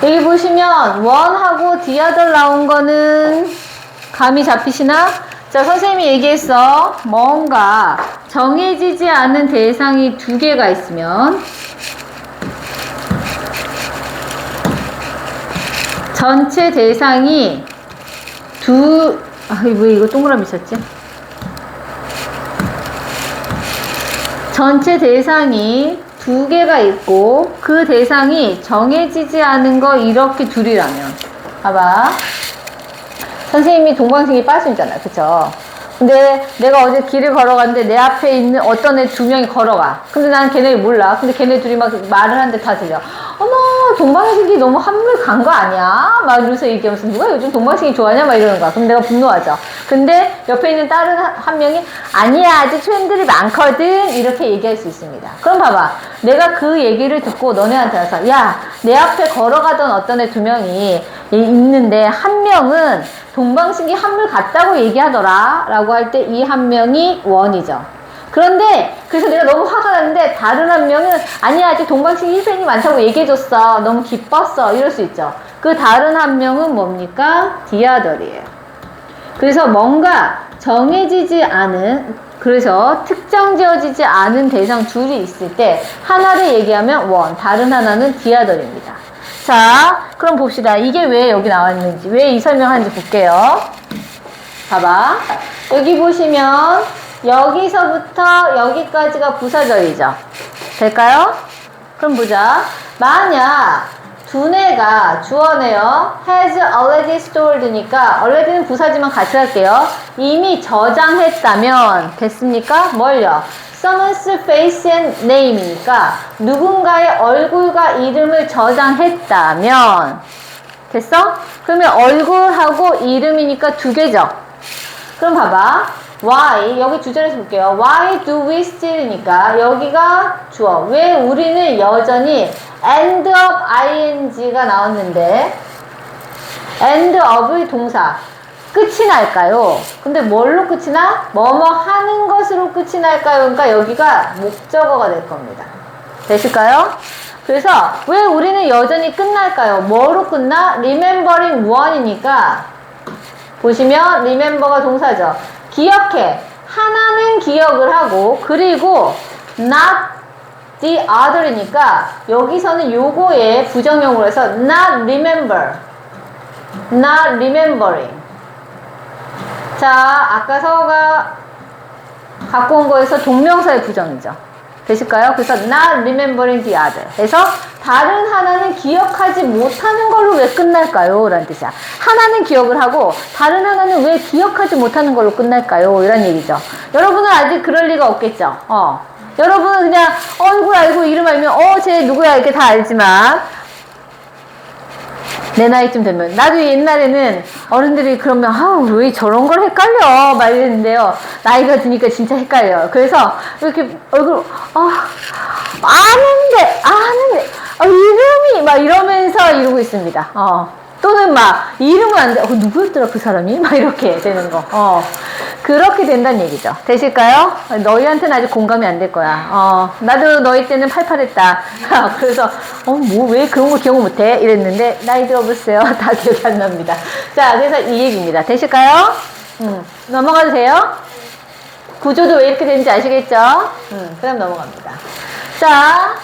여기 보시면 one하고 the other 나온 거는 감이 잡히시나? 자, 선생님이 얘기했어. 뭔가 정해지지 않은 대상이 두 개가 있으면 전체 대상이 왜 이거 동그라미 쳤지? 전체 대상이 두 개가 있고 그 대상이 정해지지 않은 거 이렇게 둘이라면 봐봐. 선생님이 동방신기 빠순이잖아. 그쵸? 근데 내가 어제 길을 걸어갔는데 내 앞에 있는 어떤 애 두 명이 걸어가. 근데 나는 걔네를 몰라. 근데 걔네 둘이 막 말을 하는데 다 들려. 어머, 동방신기 너무 한물 간 거 아니야? 막 이러면서 얘기하면서 누가 요즘 동방신기 좋아하냐? 막 이러는 거야. 그럼 내가 분노하죠. 근데 옆에 있는 다른 한 명이 아니야, 아직 팬들이 많거든. 이렇게 얘기할 수 있습니다. 그럼 봐봐. 내가 그 얘기를 듣고 너네한테 와서 야, 내 앞에 걸어가던 어떤 애 두 명이 있는데 한 명은 동방신기 한물 갔다고 얘기하더라 라고 할 때 이 한 명이 원이죠. 그런데 그래서 내가 너무 화가 났는데 다른 한 명은 아니야, 아직 동방신기 1팬이 많다고 얘기해줬어, 너무 기뻤어, 이럴 수 있죠. 그 다른 한 명은 뭡니까? 디아덜이에요. 그래서 뭔가 정해지지 않은, 그래서 특정 지어지지 않은 대상 둘이 있을 때 하나를 얘기하면 원, 다른 하나는 디아덜입니다. 자, 그럼 봅시다. 이게 왜 여기 나왔는지, 왜 이 설명하는지 볼게요. 봐봐. 여기 보시면 여기서부터 여기까지가 부사절이죠. 될까요? 그럼 보자. 만약 두뇌가 주어네요. has already stored니까 already는 부사지만 같이 할게요. 이미 저장했다면 됐습니까? 뭘요? Someone's face and name이니까 누군가의 얼굴과 이름을 저장했다면 됐어? 그러면 얼굴하고 이름이니까 두 개죠. 그럼 봐봐. Why? 여기 주절에서 볼게요. Why do we still이니까 여기가 주어. 왜 우리는 여전히 end of ing가 나왔는데 end of의 동사 끝이 날까요? 근데 뭘로 끝이 나? 뭐뭐 하는 것으로 끝이 날까요? 그러니까 여기가 목적어가 될 겁니다. 되실까요? 그래서 왜 우리는 여전히 끝날까요? 뭐로 끝나? remembering one이니까 보시면 remember가 동사죠. 기억해. 하나는 기억을 하고 그리고 not the other이니까 여기서는 요거에 부정형으로 해서 not remember, not remembering. 자, 아까 서가 갖고 온 거에서 동명사의 부정이죠. 되실까요? 그래서 not remembering the other. 그래서 다른 하나는 기억하지 못하는 걸로 왜 끝날까요? 라는 뜻이야. 하나는 기억을 하고 다른 하나는 왜 기억하지 못하는 걸로 끝날까요? 이런 얘기죠. 여러분은 아직 그럴 리가 없겠죠. 여러분은 그냥 얼굴 알고 이름 알면 쟤 누구야 이렇게 다 알지만 내 나이쯤 되면 나도 옛날에는 어른들이 그러면 왜 저런 걸 헷갈려 막 이랬는데요. 나이가 드니까 진짜 헷갈려요. 그래서 이렇게 얼굴 아는데 이름이 막 이러면서 이러고 있습니다. 또는 막 이름은 안 돼. 누구였더라 그 사람이? 막 이렇게 되는 거. 그렇게 된다는 얘기죠. 되실까요? 너희한테는 아직 공감이 안 될 거야. 나도 너희 때는 팔팔했다. 그래서 왜 그런 거 기억 못해? 이랬는데 나이 들어보세요. 다 기억이 안 납니다. 자, 그래서 이 얘기입니다. 되실까요? 넘어가도 돼요? 구조도 왜 이렇게 되는지 아시겠죠? 그럼 넘어갑니다. 자,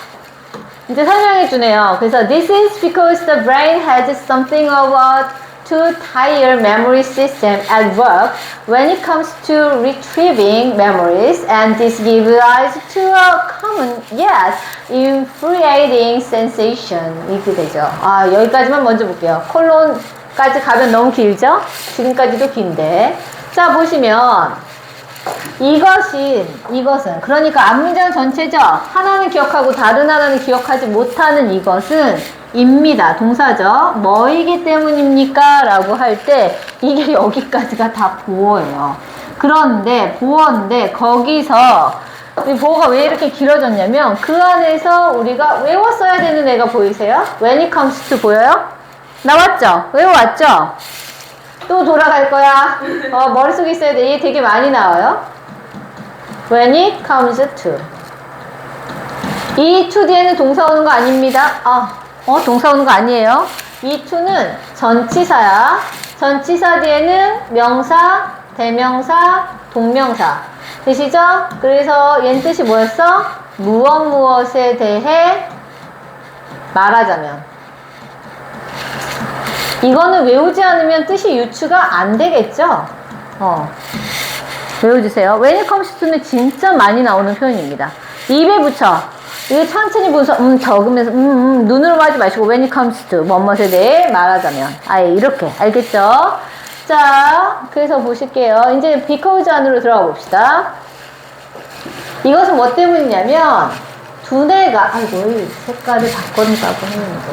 이제 설명해 주네요. 그래서 this is because the brain has something of a to tire memory system at work when it comes to retrieving memories, and this gives rise to a common yet infuriating sensation. 이렇게 되죠. 여기까지만 먼저 볼게요. 콜론까지 가면 너무 길죠? 지금까지도 긴데. 자, 보시면 이것은 그러니까 앞문장 전체죠. 하나는 기억하고 다른 하나는 기억하지 못하는 이것은 입니다. 동사죠. 뭐이기 때문입니까? 라고 할 때 이게 여기까지가 다 보어예요. 그런데 보어인데 거기서 이 보어가 왜 이렇게 길어졌냐면 그 안에서 우리가 외웠어야 되는 애가 보이세요? When it comes to 보여요? 나왔죠? 외워왔죠? 또 돌아갈 거야. 머릿속에 있어야 돼. 이게 되게 많이 나와요. When it comes to. 이 to 뒤에는 동사 오는 거 아닙니다. 동사 오는 거 아니에요. 이 to는 전치사야. 전치사 뒤에는 명사, 대명사, 동명사. 되시죠? 그래서 얘는 뜻이 뭐였어? 무엇에 대해 말하자면. 이거는 외우지 않으면 뜻이 유추가 안 되겠죠? 외워주세요. When it comes to는 진짜 많이 나오는 표현입니다. 입에 붙여. 이거 천천히 보면서 적으면서 눈으로 하지 마시고 when it comes to 뭐뭐에 대해 말하자면 아예 이렇게 알겠죠? 자, 그래서 보실게요. 이제 because 안으로 들어가 봅시다. 이것은 뭐 때문이냐면 두뇌가 이 색깔을 바꿔준다고 했는데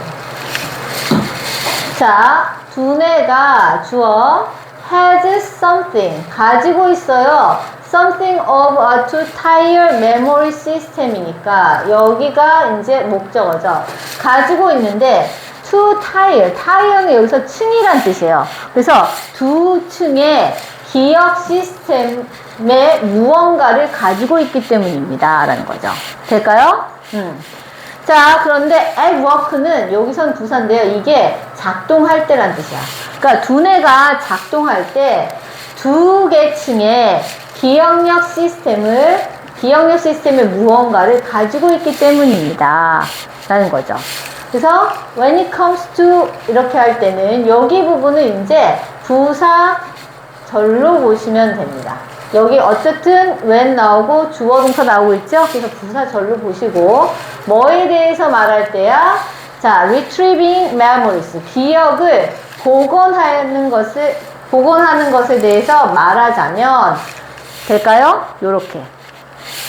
자, 두뇌가 주어 has something 가지고 있어요. something of a two-tier memory system이니까 여기가 이제 목적어죠. 가지고 있는데 two-tier, tier는 여기서 층이란 뜻이에요. 그래서 두 층의 기억 시스템의 무언가를 가지고 있기 때문입니다. 라는 거죠. 될까요? 자, 그런데 at work는 여기선 부사인데요. 이게 작동할 때란 뜻이야. 그러니까 두뇌가 작동할 때 두 개 층의 기억력 시스템의 무언가를 가지고 있기 때문입니다. 라는 거죠. 그래서 when it comes to 이렇게 할 때는 여기 부분은 이제 부사 절로 보시면 됩니다. 여기 어쨌든 when 나오고 주어 동사 나오고 있죠? 그래서 부사 절로 보시고 뭐에 대해서 말할 때야? 자, retrieving memories 기억을 복원하는 것에 대해서 말하자면 될까요? 요렇게.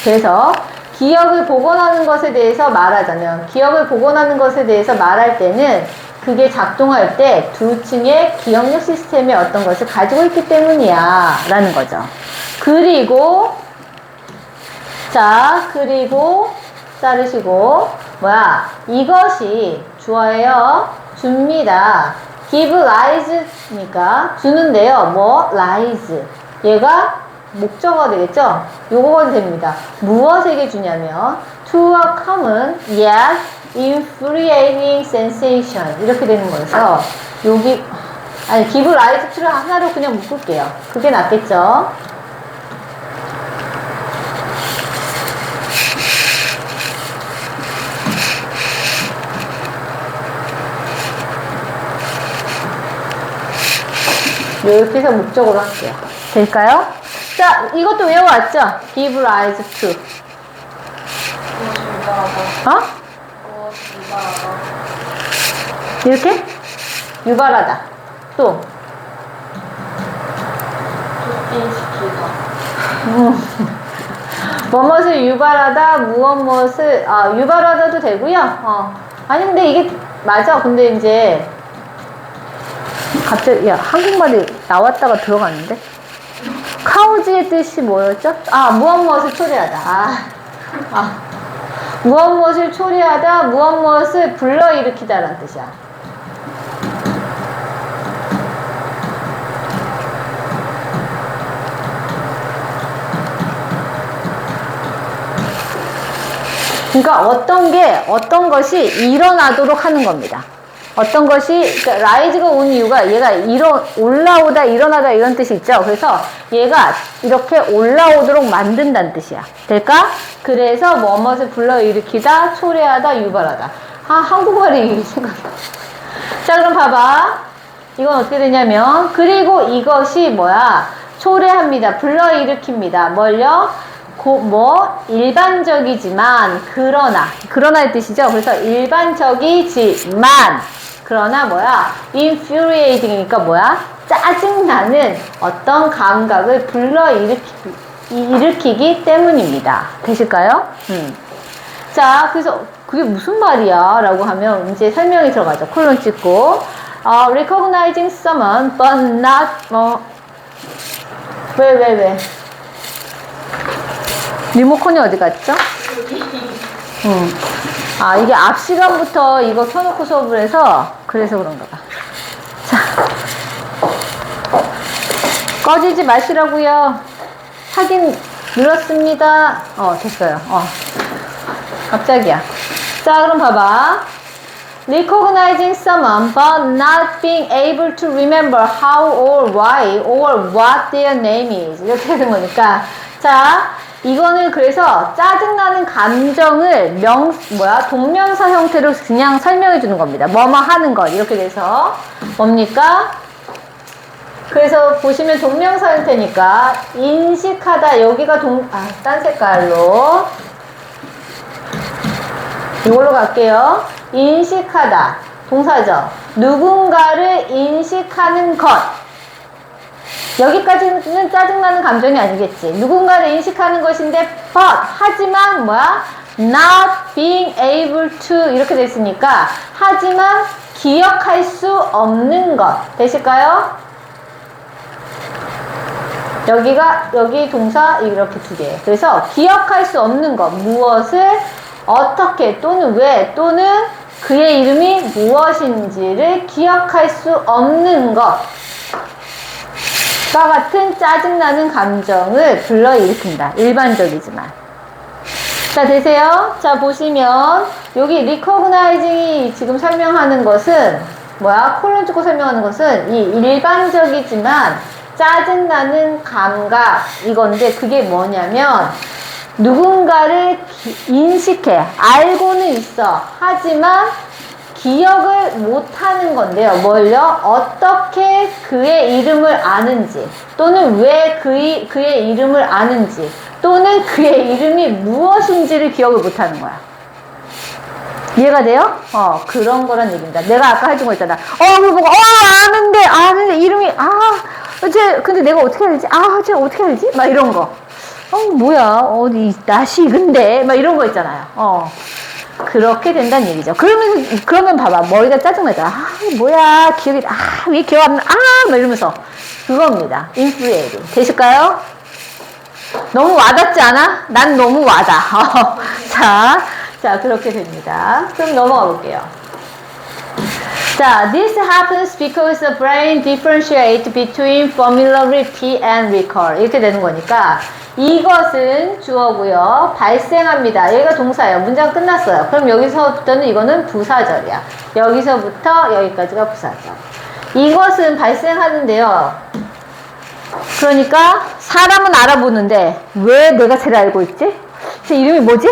그래서 기억을 복원하는 것에 대해서 말하자면 기억을 복원하는 것에 대해서 말할 때는 그게 작동할 때 두 층의 기억력 시스템의 어떤 것을 가지고 있기 때문이야 라는 거죠. 그리고 자르시고 이것이 주어예요. 줍니다. give rise니까 주는데요. rise 얘가 목적어가 되겠죠? 요거가 됩니다. 무엇에게 주냐면 to a common yet infuriating sensation 이렇게 되는 거여서 여기 give rise to를 하나로 그냥 묶을게요. 그게 낫겠죠? 이렇게 해서 목적으로 할게요. 될까요? 자, 이것도 외워왔죠? give rise to. 이렇게? 유발하다. 또. 무엇을 유발하다, 무엇을, 유발하다도 되고요. 아니, 근데 이게, 맞아. 근데 이제, 갑자기, 한국말이 나왔다가 들어갔는데? 카우지의 뜻이 뭐였죠? 무엇을 초래하다. 무엇을 초래하다, 무엇을 불러일으키다라는 뜻이야. 그러니까 어떤 것이 일어나도록 하는 겁니다. 어떤 것이, 그러니까 라이즈가 온 이유가 얘가 올라오다, 일어나다 이런 뜻이 있죠. 그래서 얘가 이렇게 올라오도록 만든다는 뜻이야. 될까? 그래서 무엇을 불러일으키다, 초래하다, 유발하다. 한국말이 생각나. 자, 그럼 봐봐. 이건 어떻게 되냐면, 그리고 이것이 뭐야? 초래합니다. 불러일으킵니다. 뭘요? 일반적이지만, 그러나의 뜻이죠. 그래서 일반적이지만, 그러나 뭐야? infuriating이니까 뭐야? 짜증나는 어떤 감각을 일으키기 때문입니다. 되실까요? 자, 그래서 그게 무슨 말이야? 라고 하면 이제 설명이 들어가죠. 콜론 찍고 recognizing someone but not 왜? 리모컨이 어디 갔죠? 이게 앞 시간부터 이거 켜놓고 수업을 해서 그래서 그런가 봐. 자, 꺼지지 마시라고요. 확인 눌렀습니다. 됐어요. 깜짝이야. 자, 그럼 봐봐. Recognizing someone but not being able to remember how or why or what their name is. 이렇게 되는 거니까. 자, 이거는 그래서 짜증나는 감정을 동명사 형태로 그냥 설명해 주는 겁니다. 뭐뭐 하는 것. 이렇게 돼서 뭡니까? 그래서 보시면 동명사 형태니까 인식하다. 여기가 딴 색깔로 이걸로 갈게요. 인식하다. 동사죠. 누군가를 인식하는 것. 여기까지는 짜증나는 감정이 아니겠지. 누군가를 인식하는 것인데 but 하지만 not being able to 이렇게 됐으니까 하지만 기억할 수 없는 것. 되실까요? 여기 동사 이렇게 두 개. 그래서 기억할 수 없는 것. 무엇을 어떻게 또는 왜 또는 그의 이름이 무엇인지를 기억할 수 없는 것과 같은 짜증나는 감정을 불러일으킨다. 일반적이지만. 자, 되세요? 자, 보시면 여기 recognizing이 지금 설명하는 것은 콜론 찍고 설명하는 것은 이 일반적이지만 짜증나는 감각 이건데 그게 뭐냐면 누군가를 인식해. 알고는 있어. 하지만 기억을 못하는 건데요. 뭘요? 어떻게 그의 이름을 아는지 또는 왜 그의 이름을 아는지 또는 그의 이름이 무엇인지를 기억을 못하는 거야. 이해가 돼요? 그런 거란 얘기입니다. 내가 아까 해준 거 있잖아. 그거 보고 아는데 이름이 근데 내가 어떻게 알지? 쟤 어떻게 알지? 막 이런 거. 뭐야, 어디, 낯이 익은데? 막 이런 거 있잖아요. 그렇게 된다는 얘기죠. 그러면 봐봐. 머리가 짜증나잖아. 뭐야, 기억이, 왜 기억 안 나? 막 이러면서. 그겁니다. infuriating. 되실까요? 너무 와닿지 않아? 난 너무 와닿아. 자, 그렇게 됩니다. 그럼 넘어가 볼게요. 자, this happens because the brain differentiates between familiarity and recall. 이렇게 되는 거니까 이것은 주어고요. 발생합니다. 여기가 동사예요. 문장 끝났어요. 그럼 여기서부터는 이거는 부사절이야. 여기서부터 여기까지가 부사절. 이것은 발생하는데요. 그러니까 사람은 알아보는데 왜 내가 쟤를 알고 있지? 제 이름이 뭐지?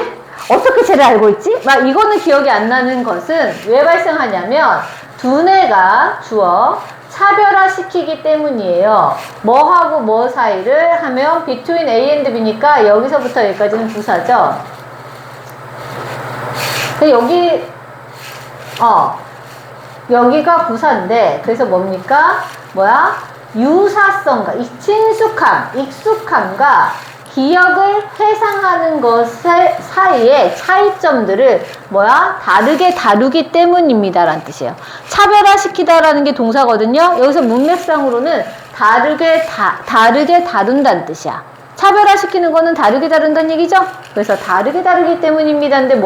어떻게 쟤를 알고 있지? 막 이거는 기억이 안 나는 것은 왜 발생하냐면 두뇌가 주어 차별화시키기 때문이에요. 뭐하고 뭐 사이를 하면 between A and B니까 여기서부터 여기까지는 부사죠. 여기가 부사인데 그래서 뭡니까? 유사성과 친숙함, 익숙함과 기억을 회상하는 것 사이의 차이점들을 다르게 다루기 때문입니다 라는 뜻이에요. 차별화시키다라는 게 동사거든요. 여기서 문맥상으로는 다르게 다룬다는 뜻이야. 차별화시키는 거는 다르게 다룬다는 얘기죠. 그래서 다르게 다루기 때문입니다인데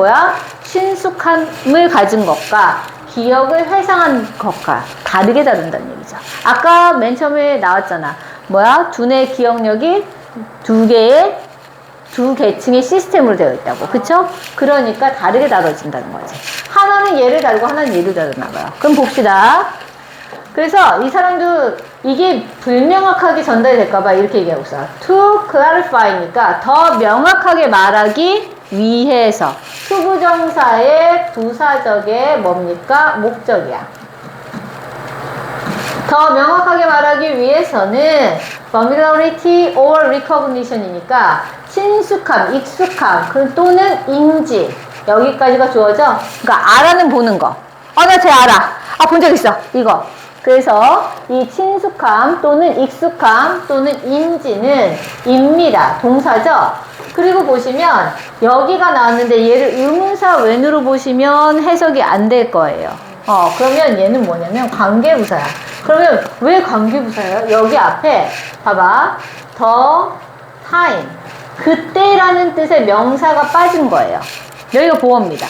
친숙함을 가진 것과 기억을 회상한 것과 다르게 다룬다는 얘기죠. 아까 맨 처음에 나왔잖아. 두뇌 기억력이 두 계층의 시스템으로 되어 있다고. 그쵸? 그러니까 다르게 다뤄진다는 거지. 하나는 얘를 다루고 하나는 얘를 다루나 봐요. 그럼 봅시다. 그래서 이 사람도 이게 불명확하게 전달이 될까봐 이렇게 얘기하고 있어요. To clarify니까 더 명확하게 말하기 위해서. 투부정사의 부사적의 목적이야. 더 명확하게 말하기 위해서는 familiarity or recognition이니까 친숙함, 익숙함, 또는 인지 여기까지가 주어져. 그러니까 알아는 보는 거. 나 쟤 알아. 본 적 있어. 이거. 그래서 이 친숙함 또는 익숙함 또는 인지는 입니다. 동사죠. 그리고 보시면 여기가 나왔는데 얘를 의문사 웬으로 보시면 해석이 안 될 거예요. 그러면 얘는 뭐냐면 관계부사야. 그러면 왜 관계부사예요? 여기 앞에 봐봐. the time 그때라는 뜻의 명사가 빠진 거예요. 여기가 보어입니다.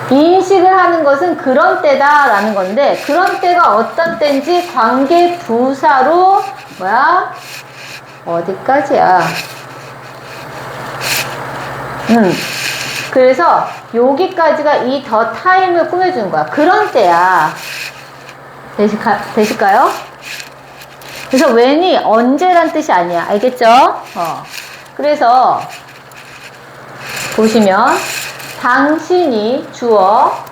인식을 하는 것은 그런 때다 라는 건데 그런 때가 어떤 때인지 관계부사로 뭐야? 어디까지야? 그래서 여기까지가 이 더 타임을 꾸며주는 거야. 그런 때야. 되실까요? 그래서 when이 언제란 뜻이 아니야. 알겠죠? 그래서 보시면 당신이 주어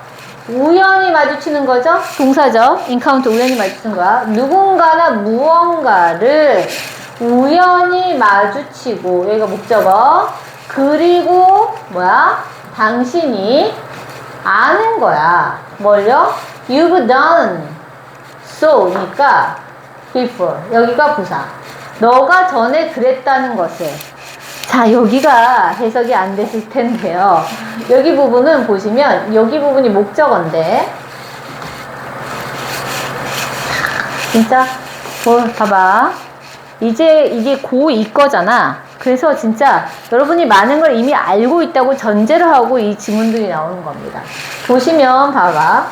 우연히 마주치는 거죠? 동사죠? 인카운트 우연히 마주치는 거야. 누군가나 무언가를 우연히 마주치고 여기가 목적어 그리고 뭐야? 당신이 아는 거야. 뭘요? You've done so니까 before 여기가 부사 너가 전에 그랬다는 것을 자 여기가 해석이 안 되실 텐데요. 여기 부분은 보시면 여기 부분이 목적어인데 진짜 봐봐 이제 이게 고2 거잖아. 그래서 진짜 여러분이 많은 걸 이미 알고 있다고 전제를 하고 이 지문들이 나오는 겁니다. 보시면 봐봐.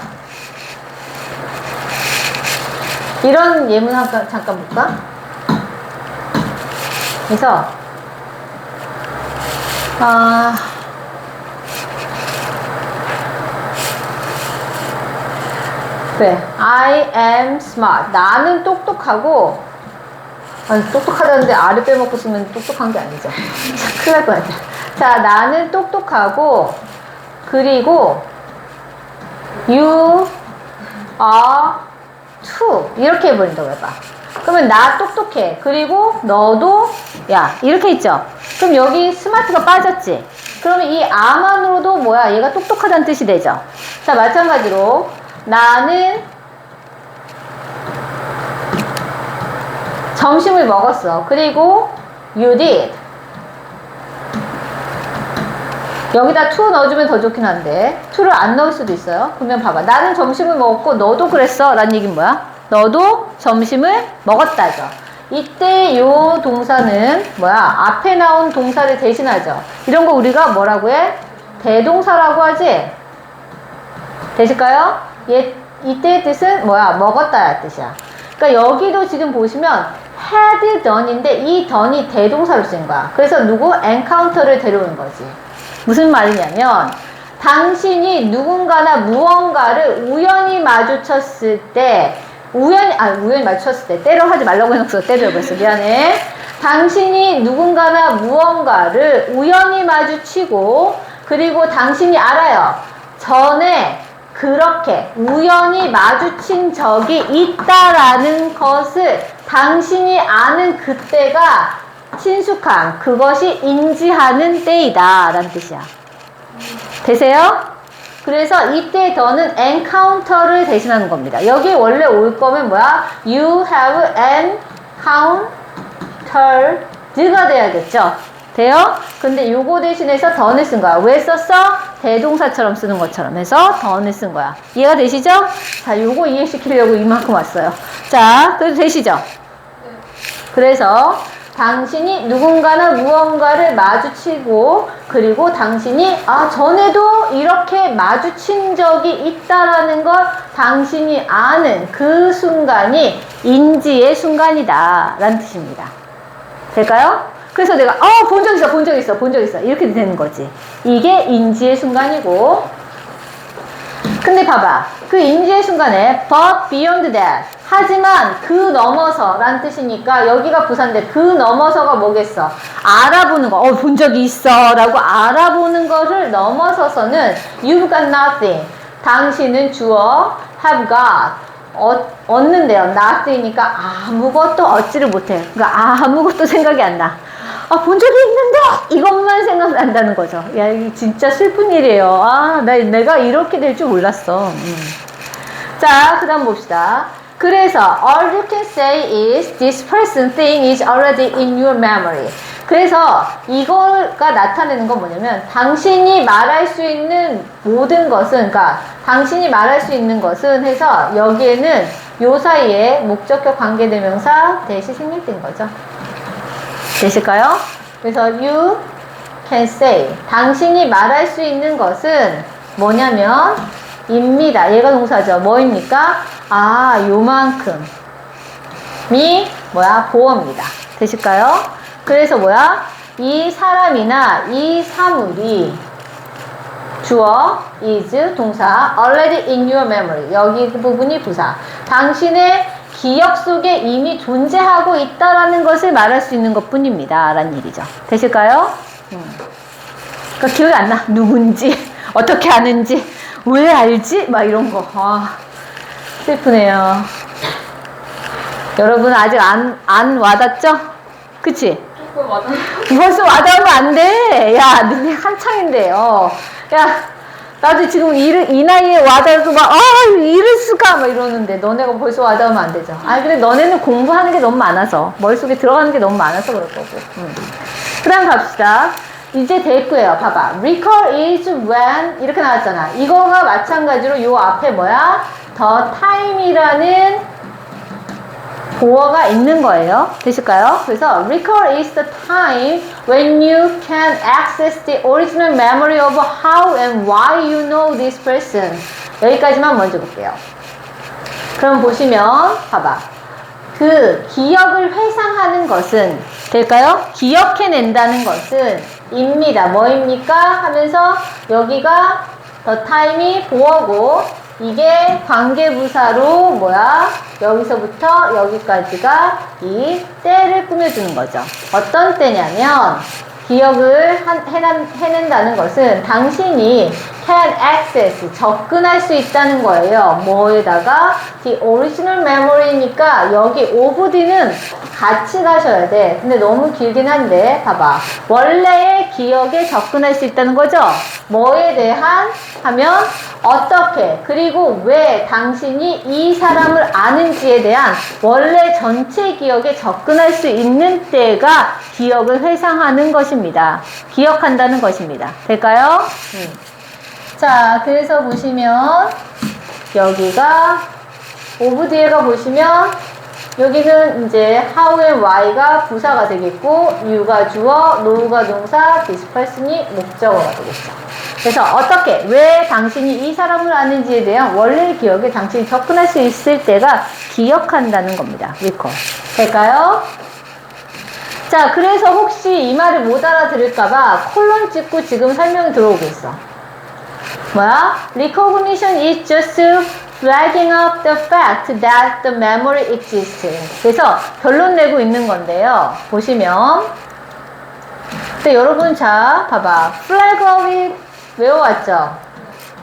이런 예문 잠깐 볼까? 그래서 그래. I am smart. 나는 똑똑하고 똑똑하다는데 R을 빼먹고 쓰면 똑똑한 게 아니죠. 큰일 날 뻔했다. 자, 나는 똑똑하고 그리고 you are too 이렇게 해버린다고 해봐. 그러면 나 똑똑해. 그리고 너도 야 이렇게 있죠. 그럼 여기 스마트가 빠졌지. 그러면 이 a만으로도 뭐야? 얘가 똑똑하다는 뜻이 되죠. 자, 마찬가지로 나는 점심을 먹었어. 그리고 you did. 여기다 to 넣어주면 더 좋긴 한데 to를 안 넣을 수도 있어요. 그러면 봐봐. 나는 점심을 먹었고 너도 그랬어. 라는 얘기는 뭐야? 너도 점심을 먹었다죠. 이때 요 동사는 뭐야? 앞에 나온 동사를 대신하죠. 이런 거 우리가 뭐라고 해? 대동사라고 하지? 되실까요? 이때의 뜻은 뭐야? 먹었다야 뜻이야. 그러니까 여기도 지금 보시면 had done인데 이 done이 대동사로 쓴 거야. 그래서 누구? encounter를 데려오는 거지. 무슨 말이냐면 당신이 누군가나 무언가를 우연히 마주쳤을 때 우연히 마주쳤을 때 때려 하지 말라고 해놓고서 때려 그랬어. 미안해. 당신이 누군가나 무언가를 우연히 마주치고 그리고 당신이 알아요. 전에 그렇게 우연히 마주친 적이 있다라는 것을 당신이 아는 그때가 친숙함, 그것이 인지하는 때이다 라는 뜻이야. 되세요? 그래서 이때 더는 encounter를 대신하는 겁니다. 여기 원래 올 거면 뭐야? You have encountered가 돼야겠죠? 돼요? 근데 요거 대신해서 더는 쓴 거야. 왜 썼어? 대동사처럼 쓰는 것처럼 해서 더는 쓴 거야. 이해가 되시죠? 자, 요거 이해시키려고 이만큼 왔어요. 자, 그래도 되시죠? 그래서 당신이 누군가나 무언가를 마주치고 그리고 당신이 전에도 이렇게 마주친 적이 있다라는 걸 당신이 아는 그 순간이 인지의 순간이다 라는 뜻입니다. 될까요? 그래서 내가 본 적 있어 이렇게 되는 거지. 이게 인지의 순간이고 근데 봐봐. 그 인지의 순간에 but beyond that 하지만 그 넘어서 라는 뜻이니까 여기가 부사인데 그 넘어서가 뭐겠어? 알아보는 거. 본 적이 있어 라고 알아보는 거를 넘어서서는 you've got nothing. 당신은 주어 have got 얻는데요. not이니까 아무것도 얻지를 못해. 그러니까 아무것도 생각이 안 나. 본 적이 있는데 이것만 생각난다는 거죠. 야, 이게 진짜 슬픈 일이에요. 내가 이렇게 될 줄 몰랐어. 자, 그 다음 봅시다. 그래서 all you can say is this person thing is already in your memory. 그래서 이거가 나타내는 건 뭐냐면 당신이 말할 수 있는 모든 것은, 그러니까 당신이 말할 수 있는 것은 해서 여기에는 요 사이에 목적격 관계대명사 대시 생략된 거죠. 되실까요? 그래서 you can say, 당신이 말할 수 있는 것은 뭐냐면 입니다. 얘가 동사죠. 뭐입니까? 요만큼이 뭐야? 보어입니다. 되실까요? 그래서 뭐야? 이 사람이나 이 사물이 주어 is 동사 already in your memory, 여기 그 부분이 부사, 당신의 기억 속에 이미 존재하고 있다라는 것을 말할 수 있는 것 뿐입니다 라는 얘기죠. 되실까요? 그러니까 기억이 안 나. 누군지, 어떻게 아는지, 왜 알지? 막 이런 거. 슬프네요. 여러분 아직 안 와닿죠? 그치? 조금 와닿아요. 벌써 와닿으면 안 돼. 야, 너네 한창인데요. 야, 나도 지금 이 나이에 와닿아서 막, 이럴 수가! 막 이러는데, 너네가 벌써 와닿으면 안 되죠. 근데 너네는 공부하는 게 너무 많아서, 머릿속에 들어가는 게 너무 많아서 그럴 거고. 그 다음 갑시다. 이제 됐고요. 봐봐. recall is when, 이렇게 나왔잖아. 이거가 마찬가지로 요 앞에 뭐야? the time이라는 보어가 있는 거예요. 되실까요? 그래서 recall is the time when you can access the original memory of how and why you know this person. 여기까지만 먼저 볼게요. 그럼 보시면 봐봐. 그 기억을 회상하는 것은 될까요? 기억해낸다는 것은 입니다. 뭐입니까? 하면서 여기가 the time이 보어고 이게 관계부사로 뭐야? 여기서부터 여기까지가 이 때를 꾸며주는 거죠. 어떤 때냐면 기억을 해낸다는 것은 당신이 can access, 접근할 수 있다는 거예요. 뭐에다가 the original memory니까 여기 OVD는 같이 가셔야 돼. 근데 너무 길긴 한데 봐봐. 원래의 기억에 접근할 수 있다는 거죠. 뭐에 대한 하면 어떻게, 그리고 왜 당신이 이 사람을 아는지에 대한 원래 전체 기억에 접근할 수 있는 때가 기억을 회상하는 것입니다. 기억한다는 것입니다. 될까요? 자, 그래서 보시면 여기가 오브 뒤에가 보시면 여기는 이제 how and why가 부사가 되겠고 you가 주어, know가 동사, this person이 목적어가 되겠죠. 그래서 어떻게, 왜 당신이 이 사람을 아는지에 대한 원래의 기억에 당신이 접근할 수 있을 때가 기억한다는 겁니다. recall. 될까요? 자, 그래서 혹시 이 말을 못 알아들을까봐 콜론 찍고 지금 설명이 들어오고 있어. 뭐야? Recognition is just flagging up the fact that the memory exists. 그래서 결론 내고 있는 건데요. 보시면 근데 여러분 자 봐봐. flag up이 외워왔죠?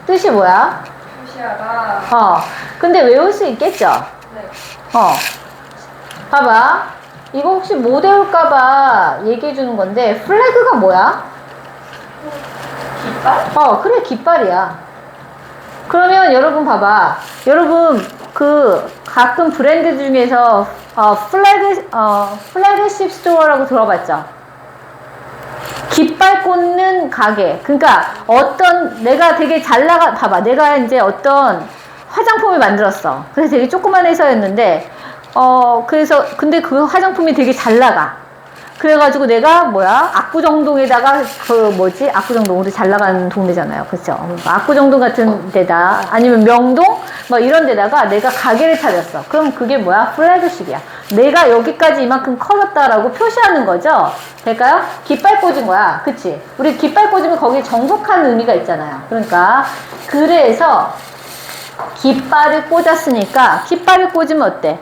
뜻이 뭐야? 표시하다. 근데 외울 수 있겠죠? 네. 봐봐. 이거 혹시 못 외울까봐 얘기해주는 건데 flag가 뭐야? 깃발? 그래, 깃발이야. 그러면 여러분 봐봐. 여러분 그 가끔 브랜드 중에서 플래그십 스토어라고 들어봤죠? 깃발 꽂는 가게. 그러니까 내가 되게 잘 봐봐. 내가 이제 어떤 화장품을 만들었어. 그래서 되게 조그만 회사였는데 그래서 근데 그 화장품이 되게 잘 나가. 그래가지고 내가 압구정동에다가 압구정동 우리 잘 나가는 동네잖아요. 그렇죠? 압구정동 같은 데다 아니면 명동 이런 데다가 내가 가게를 차렸어. 그럼 그게 뭐야? 플래그십이야. 내가 여기까지 이만큼 커졌다라고 표시하는 거죠. 될까요? 깃발 꽂은 거야. 그치? 우리 깃발 꽂으면 거기에 정복하는 의미가 있잖아요. 그러니까 그래서 깃발을 꽂았으니까 깃발을 꽂으면 어때?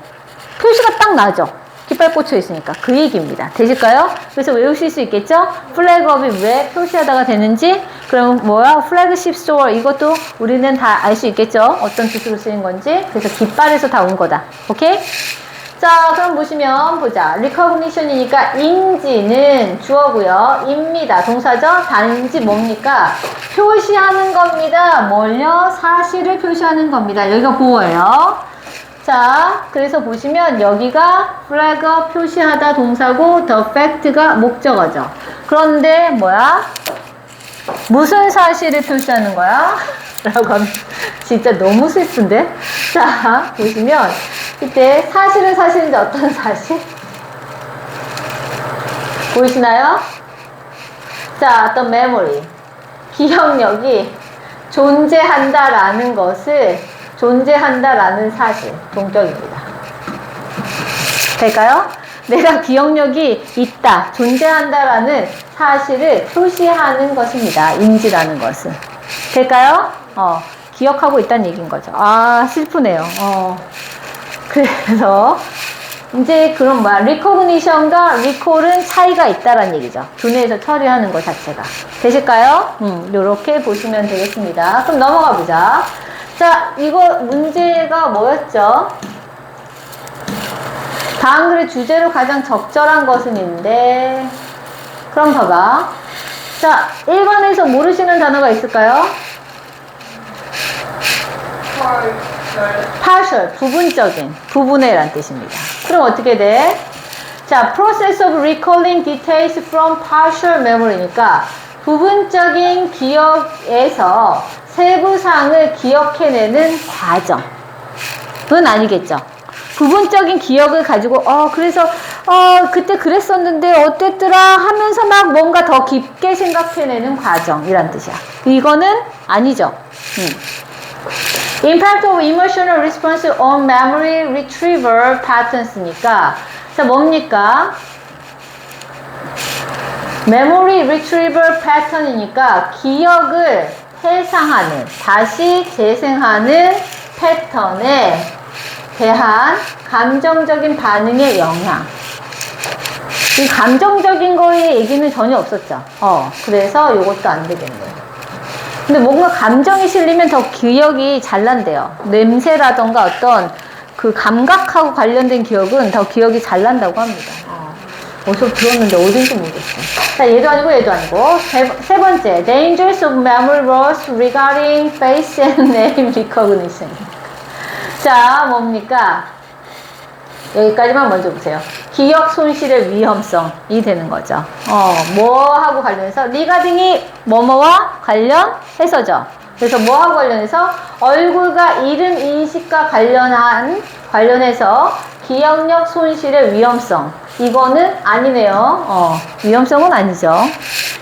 표시가 딱 나죠. 깃발 꽂혀 있으니까 그 얘기입니다. 되실까요? 그래서 외우실 수 있겠죠? 플래그업이 왜 표시하다가 되는지, 그럼 뭐야? 플래그십 스토어, 이것도 우리는 다 알 수 있겠죠? 어떤 뜻으로 쓰인 건지. 그래서 깃발에서 다 온 거다. 오케이? 자, 그럼 보시면 보자. recognition이니까 인지는 주어고요. 입니다. 동사죠? 단지 뭡니까? 표시하는 겁니다. 뭘요? 사실을 표시하는 겁니다. 여기가 보어예요. 자, 그래서 보시면 여기가 flag 표시하다 동사고 the fact가 목적어죠. 그런데 뭐야? 무슨 사실을 표시하는 거야? 라고 하면 진짜 너무 슬픈데? 자, 보시면 이때 사실은 사실인데 어떤 사실? 보이시나요? 자, 어떤 memory, 기억력이 존재한다라는 것을, 존재한다라는 사실, 동격입니다. 될까요? 내가 기억력이 있다, 존재한다라는 사실을 표시하는 것입니다. 인지라는 것은. 될까요? 기억하고 있다는 얘기인 거죠. 아, 슬프네요. 그래서 이제 그럼 뭐야? recognition과 recall은 차이가 있다라는 얘기죠. 두뇌에서 처리하는 것 자체가. 되실까요? 요렇게 보시면 되겠습니다. 그럼 넘어가 보자. 자, 이거 문제가 뭐였죠? 다음 글의 주제로 가장 적절한 것은인데, 그럼 봐봐. 자, 1번에서 모르시는 단어가 있을까요? partial, 부분적인, 부분의 란 뜻입니다. 그럼 어떻게 돼? 자, process of recalling details from partial memory니까 부분적인 기억에서 세부사항을 기억해내는 과정은 아니겠죠. 부분적인 기억을 가지고 그래서 그때 그랬었는데 어땠더라 하면서 막 뭔가 더 깊게 생각해내는 과정이란 뜻이야. 이거는 아니죠. Impact of emotional response on memory retrieval patterns니까 자, 뭡니까? memory retrieval pattern이니까 기억을 회상하는, 다시 재생하는 패턴에 대한 감정적인 반응의 영향. 이 감정적인 거의 얘기는 전혀 없었죠. 그래서 이것도 안 되겠네요. 근데 뭔가 감정이 실리면 더 기억이 잘 난대요. 냄새라던가 어떤 그 감각하고 관련된 기억은 더 기억이 잘 난다고 합니다. 어디서 들었는데 어딘지 모르겠어. 자, 얘도 아니고 얘도 아니고. 세 번째, dangers of memory loss regarding face and name recognition. 자, 뭡니까? 여기까지만 먼저 보세요. 기억 손실의 위험성이 되는 거죠. 뭐하고 관련해서? regarding이 뭐뭐와 관련해서죠. 그래서 뭐하고 관련해서? 얼굴과 이름 인식과 관련해서 기억력 손실의 위험성. 이거는 아니네요. 위험성은 아니죠.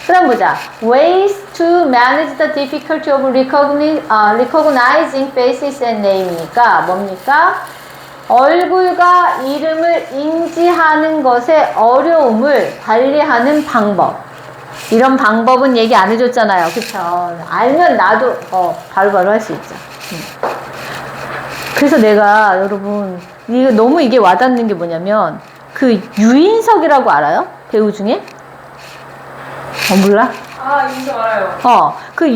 그 다음 보자. Ways to manage the difficulty of recognizing faces and name이니까 뭡니까? 얼굴과 이름을 인지하는 것의 어려움을 관리하는 방법. 이런 방법은 얘기 안 해줬잖아요. 그쵸? 알면 나도 바로바로 할 수 있죠. 그래서 내가 여러분 너무 이게 와닿는 게 뭐냐면 그 유인석이라고 알아요? 배우 중에? 몰라? 인정 알아요. 그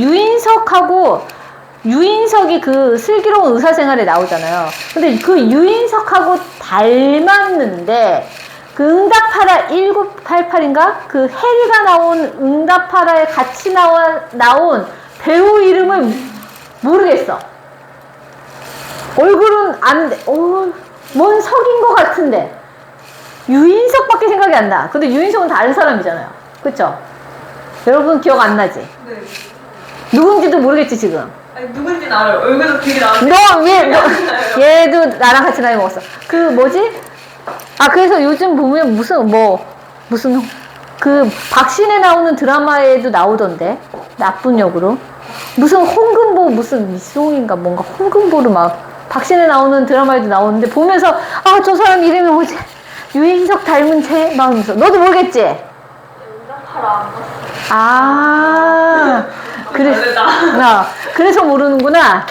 유인석이 그 슬기로운 의사생활에 나오잖아요. 근데 그 유인석하고 닮았는데 그 응답하라 1988인가? 그 해리가 나온 응답하라에 같이 나온 배우 이름을 모르겠어. 얼굴은 안 돼. 뭔 석인 것 같은데 유인석밖에 생각이 안 나. 근데 유인석은 다른 사람이잖아요. 그쵸? 여러분 기억 안 나지? 네. 누군지도 모르겠지 지금. 아니, 누군지는 알아요. 얼굴도 되게 나는데. 얘도 나랑 같이 나이 먹었어. 그 뭐지? 그래서 요즘 보면 무슨 그 박신혜 나오는 드라마에도 나오던데. 나쁜 역으로. 무슨 홍금보 무슨 미송인가 뭔가 홍금보로 막 박신혜 나오는 드라마에도 나오는데 보면서 저 사람 이름이 뭐지? 유인석 닮은 쟤? 막 하면서. 너도 모르겠지? 응답하라 안 봤어. 그래서 모르는구나.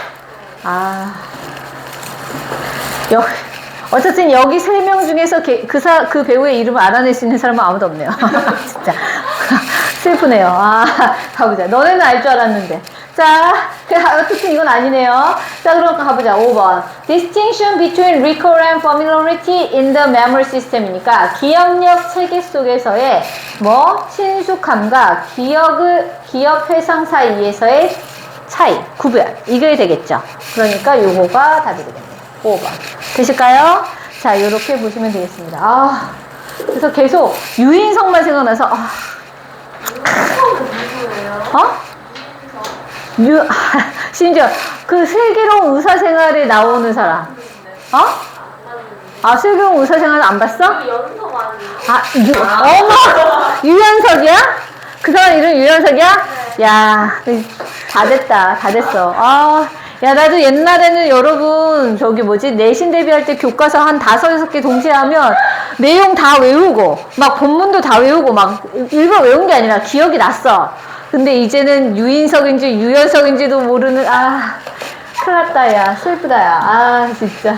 어쨌든 여기 3명 중에서 그 배우의 이름을 알아낼 수 있는 사람은 아무도 없네요. 진짜. 슬프네요. 아, 가보자. 너네는 알 줄 알았는데. 자, 어쨌든 이건 아니네요. 자, 그럼 가보자. 5번. Distinction between recall and familiarity in the memory system이니까 기억력 체계 속에서의 친숙함과 기억 회상 사이에서의 차이, 구별. 이게 되겠죠. 그러니까 요거가 답이 되겠네요. 5번. 되실까요? 자, 요렇게 보시면 되겠습니다. 아, 그래서 계속 유인성만 생각나서, 심지어 그 슬기로운 의사생활에 나오는 사람. 슬기로운 의사생활 안 봤어? 어머! 유연석이야? 그 사람 이름 유연석이야? 야, 다 됐다. 다 됐어. 야, 나도 옛날에는 여러분, 내신 대비할 때 교과서 한 5, 6개 동시에 하면 내용 다 외우고, 막 본문도 다 외우고, 막 일부러 외운 게 아니라 기억이 났어. 근데 이제는 유인석인지 유연석인지도 모르는, 큰일 났다, 야. 슬프다, 야. 진짜.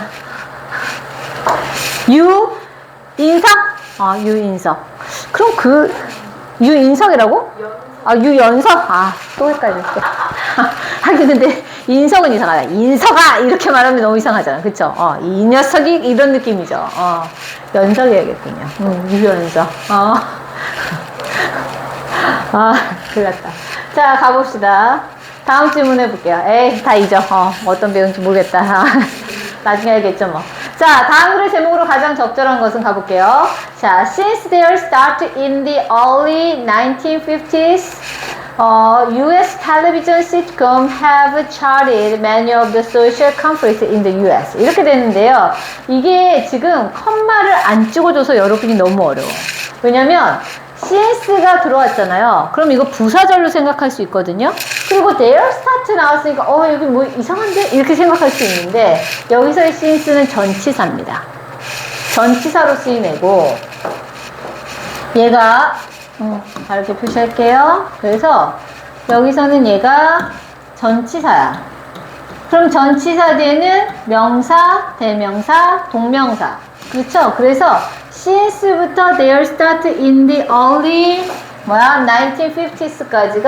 유인석? 유인석. 그럼 유인석이라고? 유연석? 또 헷갈렸어. 하긴 근데 인석은 이상하다. 인석아! 이렇게 말하면 너무 이상하잖아. 그쵸? 이 녀석이 이런 느낌이죠. 연석이야겠군요. 유연석. 큰일 났다. 자, 가봅시다. 다음 질문 해볼게요. 다 잊어. 어떤 배우인지 모르겠다. 나중에 알겠죠, 뭐. 자, 다음 글의 제목으로 가장 적절한 것은 가볼게요. 자, since their start in the early 1950s, U.S. television sitcom have charted many of the social conflicts in the U.S. 이렇게 되는데요. 이게 지금 컴마를 안 찍어줘서 여러분이 너무 어려워. 왜냐면 since가 들어왔잖아요. 그럼 이거 부사절로 생각할 수 있거든요. 그리고 their start 나왔으니까 여기 뭐 이상한데? 이렇게 생각할 수 있는데 여기서의 since는 전치사입니다. 전치사로 쓰이내고 얘가 이렇게 표시할게요. 그래서 여기서는 얘가 전치사야. 그럼 전치사 뒤에는 명사, 대명사, 동명사. 그렇죠? 그래서 since부터 their start in the early 1950s까지가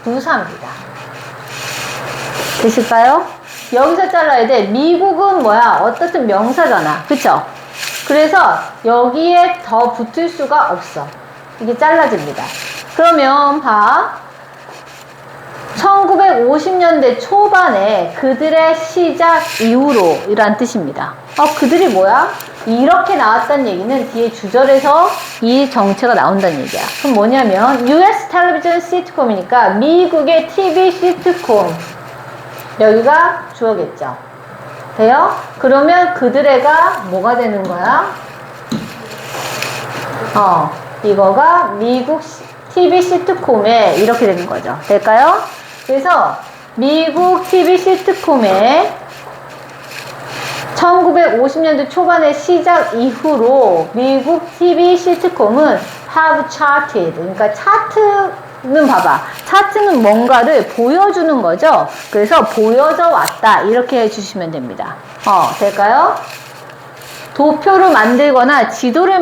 부사입니다. 되실까요? 여기서 잘라야 돼. 미국은 어떻든 명사잖아. 그쵸? 그래서 여기에 더 붙을 수가 없어. 이게 잘라집니다. 그러면 1950년대 초반에 그들의 시작 이후로 이란 뜻입니다. 그들이 뭐야? 이렇게 나왔다는 얘기는 뒤에 주절에서 이 정체가 나온다는 얘기야. 그럼 뭐냐면 US 텔레비전 시트콤이니까 미국의 TV 시트콤 여기가 주어겠죠. 돼요? 그러면 그들의가 뭐가 되는 거야? 이거가 미국 TV 시트콤에 이렇게 되는 거죠. 될까요? 그래서 미국 TV 시트콤에 1950년대 초반의 시작 이후로 미국 TV 시트콤은 have charted. 그러니까 차트는 봐봐. 차트는 뭔가를 보여주는 거죠. 그래서 보여져 왔다. 이렇게 해주시면 됩니다. 될까요? 도표를 만들거나 지도를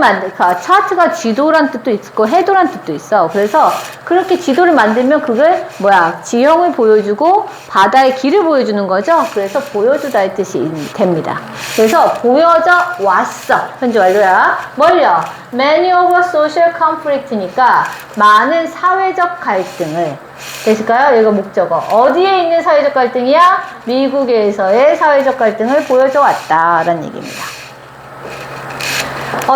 차트가 지도란 뜻도 있고 해도란 뜻도 있어. 그래서 그렇게 지도를 만들면 그걸 지형을 보여주고 바다의 길을 보여주는 거죠. 그래서 보여주다의 뜻이 됩니다. 그래서 보여져 왔어. 현재 완료야. 뭘요? Many of social conflict니까 많은 사회적 갈등을. 되실까요? 이거 목적어. 어디에 있는 사회적 갈등이야? 미국에서의 사회적 갈등을 보여줘 왔다라는 얘기입니다.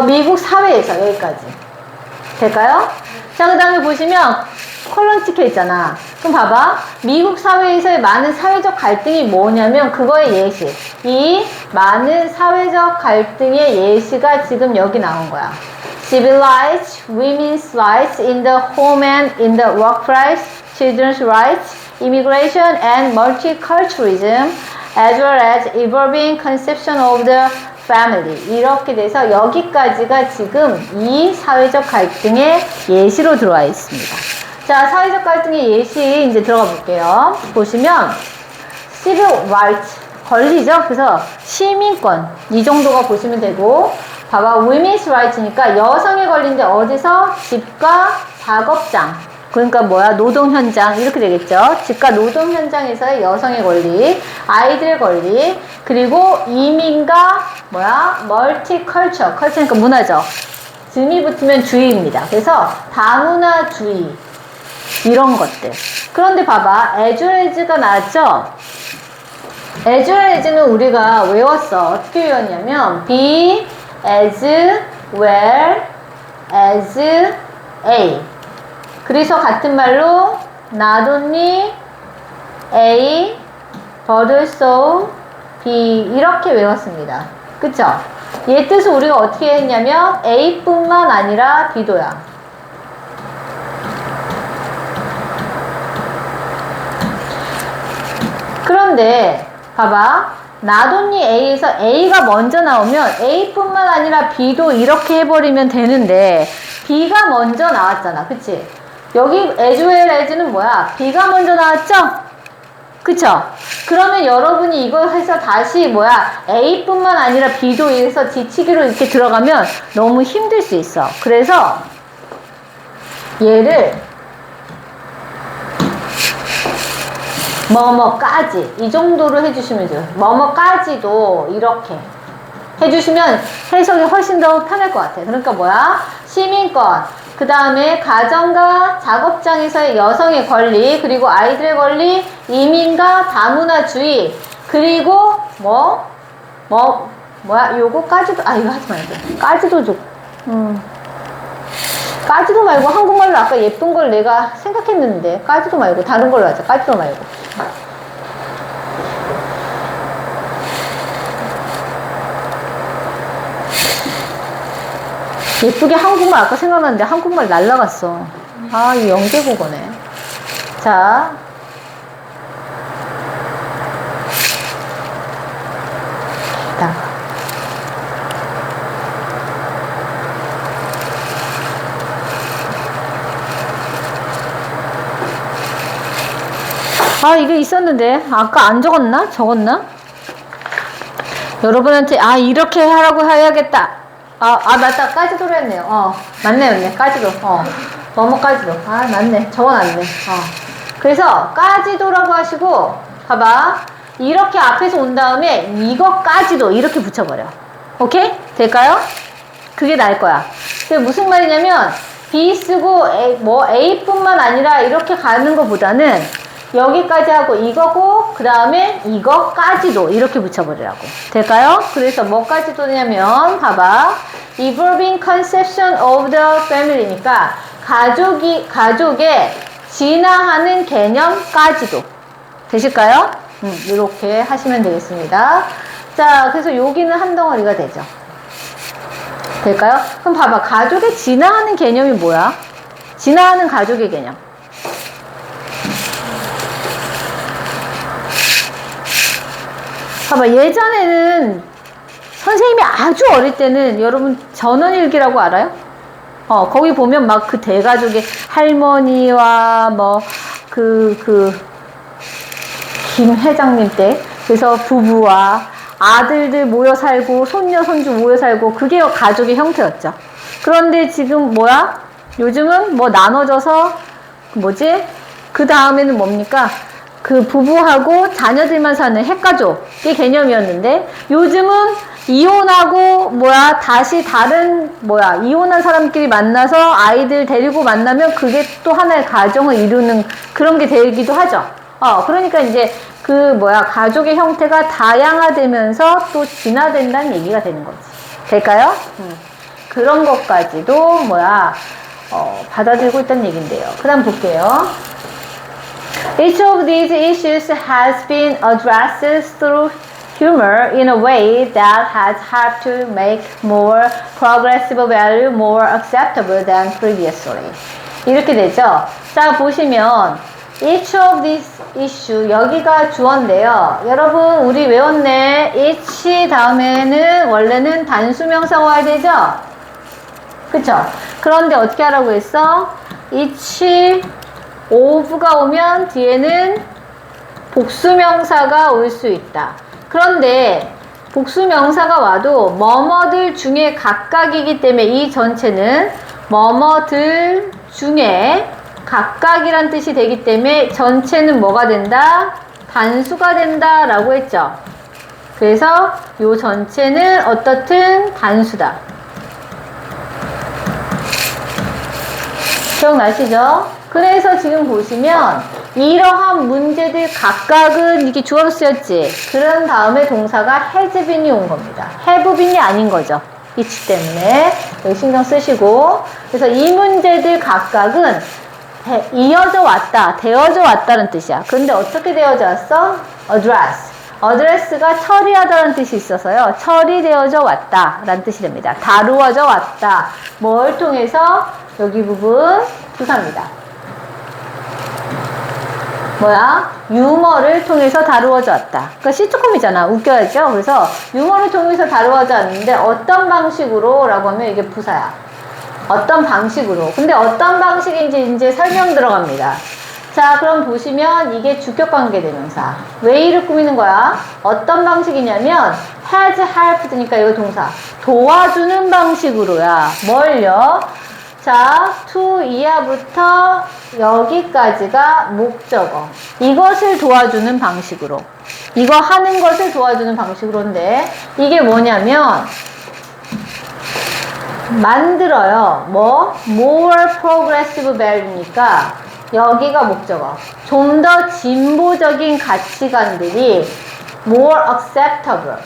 미국 사회에서 여기까지. 될까요? 자, 그 다음에 보시면 콜론 찍혀 있잖아. 그럼 봐봐. 미국 사회에서의 많은 사회적 갈등이 뭐냐면 그거의 예시. 이 많은 사회적 갈등의 예시가 지금 여기 나온 거야. Civil rights, women's rights in the home and in the workplace, children's rights, immigration and multiculturalism, as well as evolving conception of the family. 이렇게 돼서 여기까지가 지금 이 사회적 갈등의 예시로 들어와 있습니다. 자, 사회적 갈등의 예시 이제 들어가 볼게요. 보시면 civil rights, 권리죠. 그래서 시민권 이 정도가 보시면 되고, 봐봐, women's rights니까 여성의 권리인데 어디서? 집과 작업장, 그러니까 뭐야, 노동 현장 이렇게 되겠죠. 집과 노동 현장에서의 여성의 권리, 아이들의 권리, 그리고 이민과 뭐야, 멀티컬처, 컬처니까 문화죠. 즈음이 붙으면 주의입니다. 그래서 다문화주의 이런 것들. 그런데 봐봐, as well as가 나왔죠. as well as는 우리가 외웠어. 어떻게 외웠냐면 be as well as A. 그래서 같은 말로 not only A but also B 이렇게 외웠습니다. 그쵸? 얘 뜻을 우리가 어떻게 했냐면 A뿐만 아니라 B도야. 그런데 봐봐, not only A에서 A가 먼저 나오면 A뿐만 아니라 B도 이렇게 해버리면 되는데 B가 먼저 나왔잖아. 그치? 여기 as well as는 뭐야? B가 먼저 나왔죠? 그쵸? 그러면 여러분이 이걸 해서 다시 뭐야? A뿐만 아니라 B도 해서 뒤치기로 이렇게 들어가면 너무 힘들 수 있어. 그래서 얘를 뭐뭐까지 이 정도로 해주시면 돼요. 뭐뭐까지도 이렇게 해주시면 해석이 훨씬 더 편할 것 같아요. 그러니까 뭐야? 시민권, 그 다음에 가정과 작업장에서의 여성의 권리, 그리고 아이들의 권리, 이민과 다문화주의, 그리고 뭐야? 요거까지도, 이거 하지 말고. 까지도 좀, 까지도 말고 한국말로 아까 예쁜 걸 내가 생각했는데, 까지도 말고 다른 걸로 하자. 까지도 말고. 예쁘게 한국말 아까 생각났는데 한국말 날라갔어. 이 연계국어네. 자. 이게 있었는데 아까 안 적었나? 적었나? 여러분한테 이렇게 하라고 해야겠다. 맞다. 까지도로 했네요. 맞네. 까지도. 뭐뭐까지도. 맞네. 적어놨네. 그래서 까지도라고 하시고, 봐봐. 이렇게 앞에서 온 다음에 이거까지도 이렇게 붙여버려. 오케이? 될까요? 그게 나을 거야. 그게 무슨 말이냐면, B 쓰고 A뿐만 아니라 이렇게 가는 것보다는 여기까지 하고 이거고 그 다음에 이거까지도 이렇게 붙여버리라고. 될까요? 그래서 뭐까지도 냐면 봐봐, evolving conception of the family니까 가족의 진화하는 개념까지도. 되실까요? 이렇게 하시면 되겠습니다. 자, 그래서 여기는 한 덩어리가 되죠. 될까요? 그럼 봐봐, 가족의 진화하는 개념이 뭐야? 진화하는 가족의 개념. 봐봐, 예전에는 선생님이 아주 어릴 때는 여러분 전원일기라고 알아요? 거기 보면 막 그 대가족의 할머니와 김 회장님 때, 그래서 부부와 아들들 모여 살고 손녀 손주 모여 살고 그게 가족의 형태였죠. 그런데 지금 뭐야? 요즘은 나눠져서 그 다음에는 뭡니까? 그 부부하고 자녀들만 사는 핵가족의 개념이었는데 요즘은 이혼하고 다시 다른 이혼한 사람끼리 만나서 아이들 데리고 만나면 그게 또 하나의 가정을 이루는 그런 게 되기도 하죠. 그러니까 이제 가족의 형태가 다양화되면서 또 진화된다는 얘기가 되는 거지. 될까요? 그런 것까지도 받아들이고 있다는 얘기인데요. 그 다음 볼게요. Each of these issues has been addressed through humor in a way that has helped to make more progressive value more acceptable than previously. 이렇게 되죠. 자, 보시면 each of these issue, 여기가 주어인데요. 여러분 우리 외웠네. each 다음에는 원래는 단수명사가 와야 되죠. 그쵸? 그런데 어떻게 하라고 했어? each of가 오면 뒤에는 복수명사가 올 수 있다. 그런데 복수 명사가 와도 뭐뭐들 중에 각각이기 때문에 이 전체는 뭐뭐들 중에 각각이란 뜻이 되기 때문에 전체는 뭐가 된다? 단수가 된다 라고 했죠. 그래서 요 전체는 어떻든 단수다. 기억나시죠? 그래서 지금 보시면 이러한 문제들 각각은 이렇게 주어로 쓰였지. 그런 다음에 동사가 has been이 온 겁니다. have been이 아닌 거죠. 이치 때문에 여기 신경 쓰시고, 그래서 이 문제들 각각은 이어져 왔다, 되어져 왔다는 뜻이야. 근데 어떻게 되어져 왔어? address. address가 처리하다라는 뜻이 있어서요. 처리되어져 왔다 라는 뜻이 됩니다. 다루어져 왔다. 뭘 통해서? 여기 부분 부사입니다. 뭐야? 유머를 통해서 다루어져 왔다. 그러니까 시트콤이잖아. 웃겨야죠. 그래서 유머를 통해서 다루어져 왔는데 어떤 방식으로? 라고 하면 이게 부사야. 어떤 방식으로. 근데 어떤 방식인지 이제 설명 들어갑니다. 자, 그럼 보시면 이게 주격관계대명사. 왜이를 꾸미는 거야? 어떤 방식이냐면 has helped니까 이거 동사. 도와주는 방식으로야. 뭘요? 자, to 이하부터 여기까지가 목적어. 이것을 도와주는 방식으로. 이거 하는 것을 도와주는 방식으로인데 이게 뭐냐면 만들어요. 뭐? more progressive value니까 여기가 목적어. 좀 더 진보적인 가치관들이 more acceptable.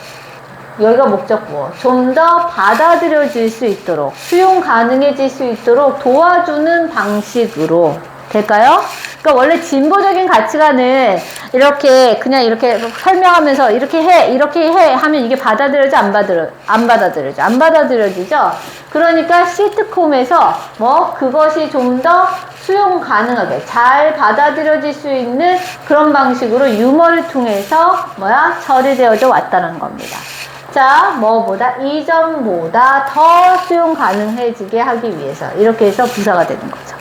여기가 목적어. 좀 더 받아들여질 수 있도록, 수용 가능해질 수 있도록 도와주는 방식으로 될까요? 그러니까 원래 진보적인 가치관을 이렇게 그냥 이렇게 설명하면서 이렇게 해 하면 이게 받아들여져 안 받아들여지죠. 그러니까 시트콤에서 뭐 그것이 좀 더 수용 가능하게 잘 받아들여질 수 있는 그런 방식으로 유머를 통해서 뭐야? 처리되어져 왔다는 겁니다. 자, 뭐보다 이전보다 더 수용 가능해지게 하기 위해서 이렇게 해서 부사가 되는 거죠.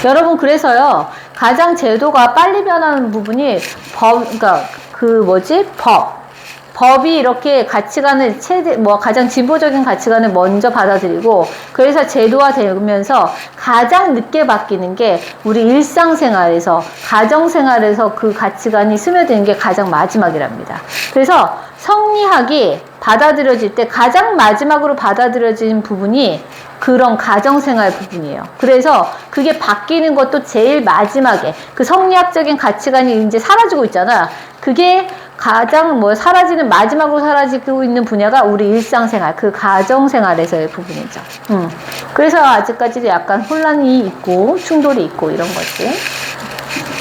여러분, 그래서요, 가장 제도가 빨리 변하는 부분이 법이 이렇게 가치관을 가장 진보적인 가치관을 먼저 받아들이고, 그래서 제도화 되면서 가장 늦게 바뀌는 게 우리 일상생활에서, 가정생활에서 그 가치관이 스며드는 게 가장 마지막이랍니다. 그래서 성리학이 받아들여질 때 가장 마지막으로 받아들여진 부분이 그런 가정생활 부분이에요. 그래서 그게 바뀌는 것도 제일 마지막에 그 성리학적인 가치관이 이제 사라지고 있잖아. 그게 가장 마지막으로 사라지고 있는 분야가 우리 일상생활, 그 가정생활에서의 부분이죠. 그래서 아직까지도 약간 혼란이 있고 충돌이 있고 이런 거지.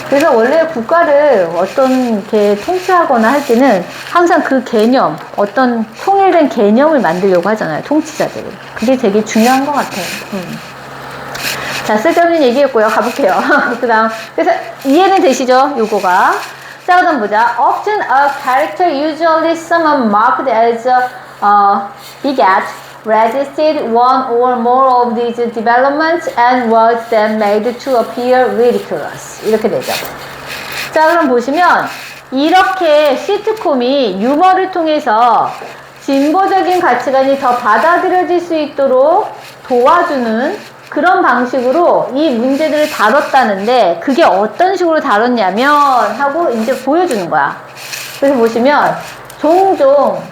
그래서 원래 국가를 이렇게 통치하거나 할 때는 항상 그 개념, 어떤 통일된 개념을 만들려고 하잖아요, 통치자들이. 그게 되게 중요한 것 같아요. 자, 쓸데없는 얘기였고요. 가볼게요. 그래서 이해는 되시죠? 요거가. 자, 그다음 보자. Often a character, usually someone marked as begat, resisted one or more of these developments and was then made to appear ridiculous. 이렇게 되죠. 자, 그럼 보시면 이렇게 시트콤이 유머를 통해서 진보적인 가치관이 더 받아들여질 수 있도록 도와주는 그런 방식으로 이 문제들을 다뤘다는데 그게 어떤 식으로 다뤘냐면 하고 이제 보여주는 거야. 그래서 보시면 종종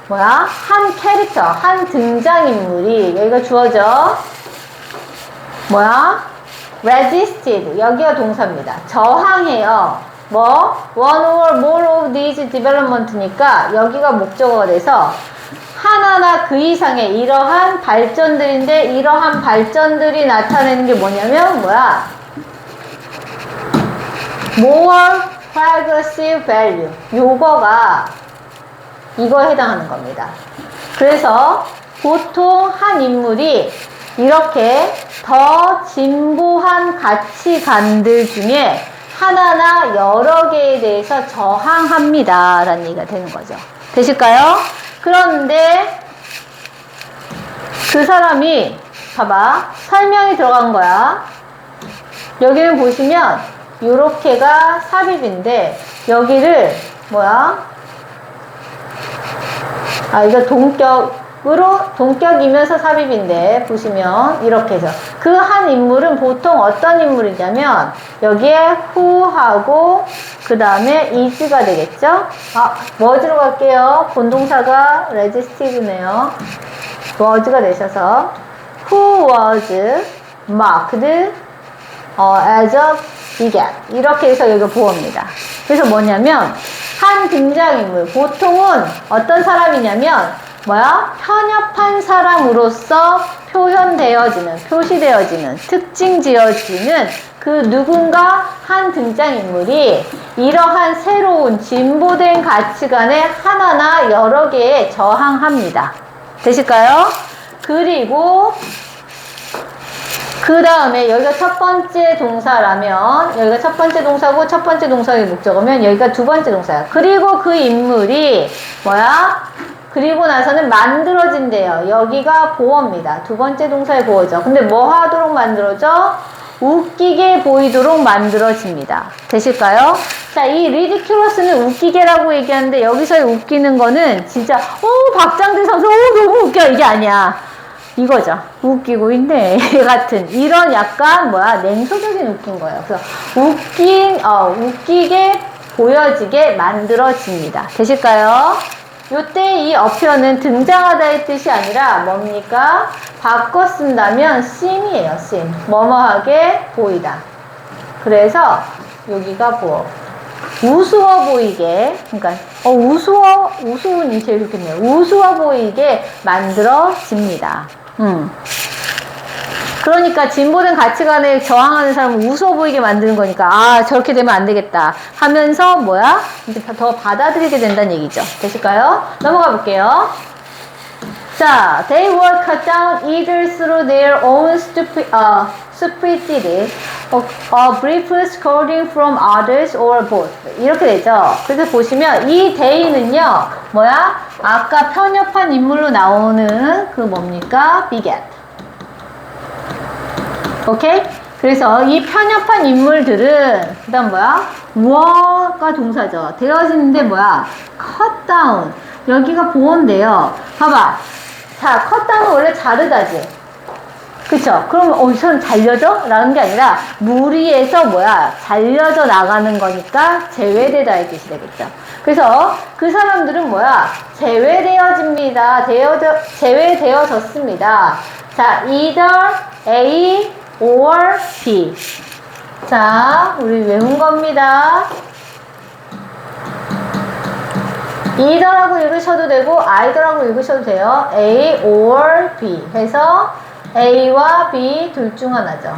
한 캐릭터, 한 등장인물이 여기가 주어져 resisted, 여기가 동사입니다. 저항해요. one or more of these development니까 여기가 목적어가 돼서 하나나 그 이상의 이러한 발전들인데 이러한 발전들이 나타내는 게 뭐냐면 more progressive value. 요거가 이거에 해당하는 겁니다. 그래서 보통 한 인물이 이렇게 더 진보한 가치관들 중에 하나나 여러 개에 대해서 저항합니다 라는 얘기가 되는 거죠. 되실까요? 그런데 그 사람이 봐봐, 설명이 들어간 거야. 여기는 보시면 요렇게가 삽입인데 여기를 이거 동격이면서 삽입인데, 보시면, 이렇게 해서. 그 한 인물은 보통 어떤 인물이냐면, 여기에 who하고, 그 다음에 is가 되겠죠? was로 갈게요. 본동사가 registive네요. was가 되셔서, who was marked as a begat. 이렇게 해서 여기가 보어입니다. 그래서 뭐냐면, 한 등장인물, 보통은 어떤 사람이냐면, 편협한 사람으로서 표시되어지는, 특징 지어지는 그 누군가 한 등장인물이 이러한 새로운 진보된 가치관에 하나나 여러 개에 저항합니다. 되실까요? 그리고 그 다음에 여기가 첫 번째 동사라면 여기가 첫 번째 동사고 첫 번째 동사의 목적어면 여기가 두 번째 동사야. 그리고 그 인물이 그리고 나서는 만들어진대요. 여기가 보어입니다. 두 번째 동사의 보어죠. 근데 뭐 하도록 만들어져? 웃기게 보이도록 만들어집니다. 되실까요? 자, 이 ridiculous는 웃기게라고 얘기하는데 여기서의 웃기는 거는 진짜 박장대 선수 너무 웃겨 이게 아니야. 이거죠. 웃기고 있네 같은 이런 약간 냉소적인 웃긴 거예요. 그래서 웃기게 보여지게 만들어집니다. 되실까요? 요때 이 어표는 등장하다의 뜻이 아니라 뭡니까? 바꿔 쓴다면 seem이에요. seem. 뭐뭐하게 보이다. 그래서 여기가 우스워 보이게, 그러니까 우스운이 제일 좋겠네요. 우스워 보이게 만들어집니다. 그러니까 진보된 가치관에 저항하는 사람은 우스워 보이게 만드는 거니까 저렇게 되면 안 되겠다 하면서 이제 더 받아들이게 된다는 얘기죠. 되실까요? 넘어가 볼게요. 자, they were cut down either through their own stupidity, a brief scolding from others, or both. 이렇게 되죠. 그래서 보시면 이 they는요, 아까 편협한 인물로 나오는 그 뭡니까? beget. 오케이? 그래서 이 편협한 인물들은 그 다음 were가 동사죠. 되어지는데 cut down. 여기가 보어인데요. 봐봐. 자, cut down은 원래 자르다지. 그쵸? 그럼 이 사람 잘려져? 라는 게 아니라 무리해서 잘려져 나가는 거니까 제외되다의 뜻이 되겠죠. 그래서 그 사람들은 제외되어집니다. 제외되어졌습니다. 자, either A or B. 자, 우리 외운 겁니다. either라고 읽으셔도 되고 either라고 읽으셔도 돼요. A or B 해서 A와 B 둘 중 하나죠.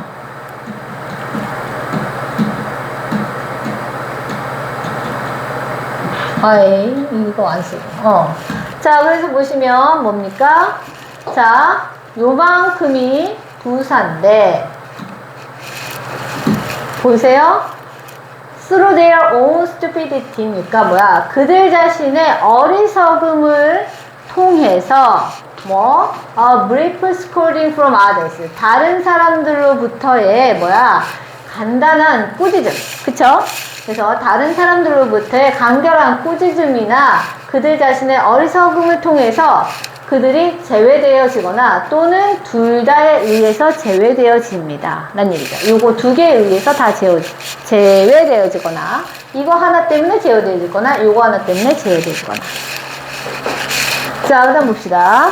A 이거 안 쓰고. 자, 그래서 보시면 뭡니까? 자, 요만큼이 부사인데 보세요. Through their own stupidity니까 그들 자신의 어리석음을 통해서 a brief scolding from others. 다른 사람들로부터의 간단한 꾸짖음. 그쵸? 그래서 다른 사람들로부터의 간결한 꾸짖음이나 그들 자신의 어리석음을 통해서 그들이 제외되어지거나 또는 둘 다에 의해서 제외되어집니다. 라는 얘기죠. 요거 두 개에 의해서 다 제외되어지거나 이거 하나 때문에 제외되어지거나 요거 하나 때문에 제외되어지거나. 자, 그 다음 봅시다.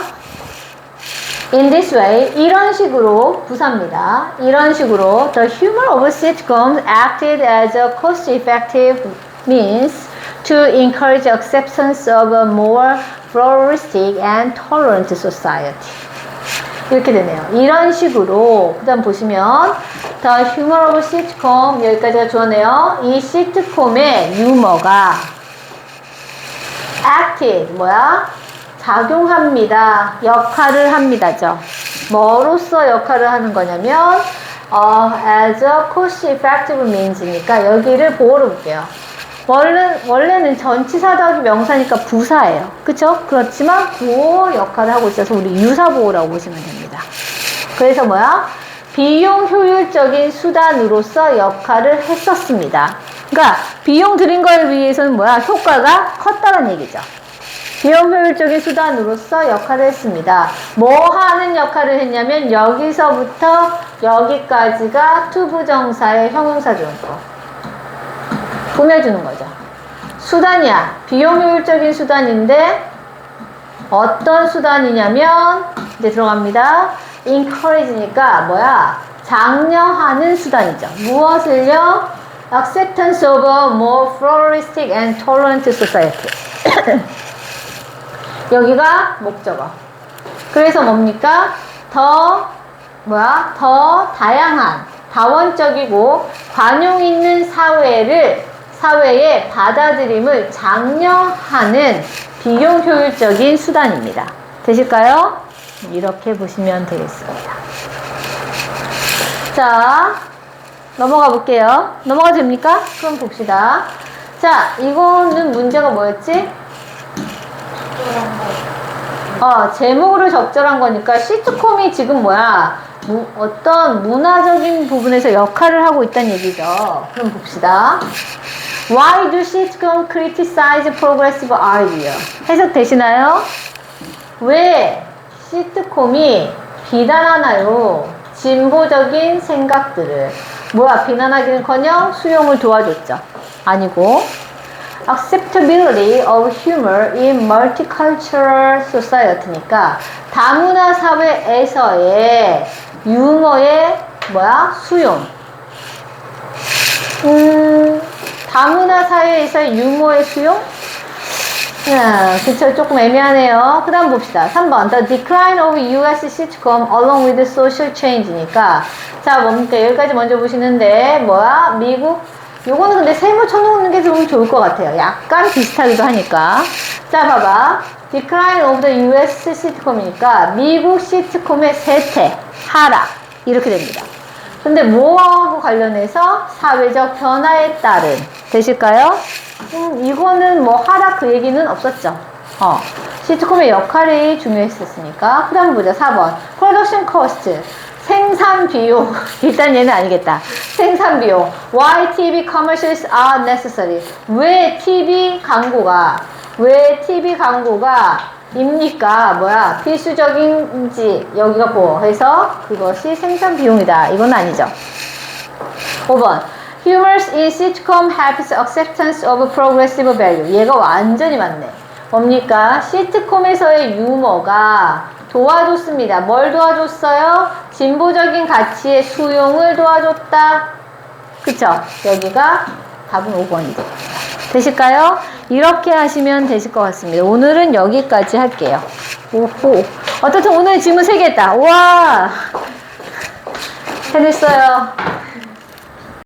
In this way, 이런 식으로 부사입니다. 이런 식으로 the humor of sitcoms acted as a cost-effective means to encourage acceptance of a more pluralistic and tolerant society. 이렇게 되네요. 이런 식으로 그 다음 보시면 the humor of sitcom 여기까지가 주었네요. 이 시트콤의 유머가 acted 작용합니다. 역할을 합니다죠. 뭐로서 역할을 하는 거냐면 as a cost-effective means니까 여기를 보호로 볼게요. 원래는 전치사 더하기 명사니까 부사예요. 그쵸? 그렇지만 보호 역할을 하고 있어서 우리 유사보호라고 보시면 됩니다. 그래서 비용 효율적인 수단으로서 역할을 했었습니다. 그러니까 비용 들인 거에 비해서는 효과가 컸다는 얘기죠. 비효율적인 수단으로서 역할을 했습니다. 뭐 하는 역할을 했냐면 여기서부터 여기까지가 투부정사의 형용사 조용법. 꾸며주는 거죠. 수단이야. 비효율적인 수단인데 어떤 수단이냐면 이제 들어갑니다. encourage니까 뭐야? 장려하는 수단이죠. 무엇을요? acceptance of a more pluralistic and tolerant society. 여기가 목적어. 그래서 뭡니까? 더 다양한, 다원적이고 관용 있는 사회의 받아들임을 장려하는 비용효율적인 수단입니다. 되실까요? 이렇게 보시면 되겠습니다. 자, 넘어가 볼게요. 넘어가 됩니까? 그럼 봅시다. 자, 이거는 문제가 뭐였지? 제목으로 적절한 거니까 시트콤이 지금 뭐야? 어떤 문화적인 부분에서 역할을 하고 있다는 얘기죠. 그럼 봅시다. Why do sitcoms criticize progressive idea? 해석되시나요? 왜 시트콤이 비난하나요? 진보적인 생각들을. 뭐야, 비난하기는커녕 수용을 도와줬죠. 아니고 acceptability of humor in multicultural society니까 다문화 사회에서의 유머의 수용. 다문화 사회에서의 유머의 수용? 그쵸, 조금 애매하네요. 그 다음 봅시다. 3번 The decline of US sitcom along with social change니까 자, 뭡니까? 여기까지 먼저 보시는데 미국? 요거는 근데 세모 쳐놓는 게 좀 좋을 것 같아요. 약간 비슷하기도 하니까. 자, 봐봐. Decline of the US sitcom이니까 미국 시트콤의 쇠퇴, 하락 이렇게 됩니다. 근데 뭐하고 관련해서 사회적 변화에 따른 되실까요? 이거는 하락 그 얘기는 없었죠. 시트콤의 역할이 중요했었으니까. 그 다음 보자. 4번 Production cost 생산 비용. 일단 얘는 아니겠다. 생산 비용. Why TV commercials are necessary? 왜 TV 광고가 입니까? 필수적인지 여기가 해서 그것이 생산 비용이다. 이건 아니죠. 5번 Humor in sitcom helps acceptance of progressive value. 얘가 완전히 맞네. 뭡니까? 시트콤에서의 유머가 도와줬습니다. 뭘 도와줬어요? 진보적인 가치의 수용을 도와줬다. 그쵸? 여기가 답은 5번이죠. 되실까요? 이렇게 하시면 되실 것 같습니다. 오늘은 여기까지 할게요. 오호. 어쨌든 오늘 질문 3개 했다. 우와! 해냈어요.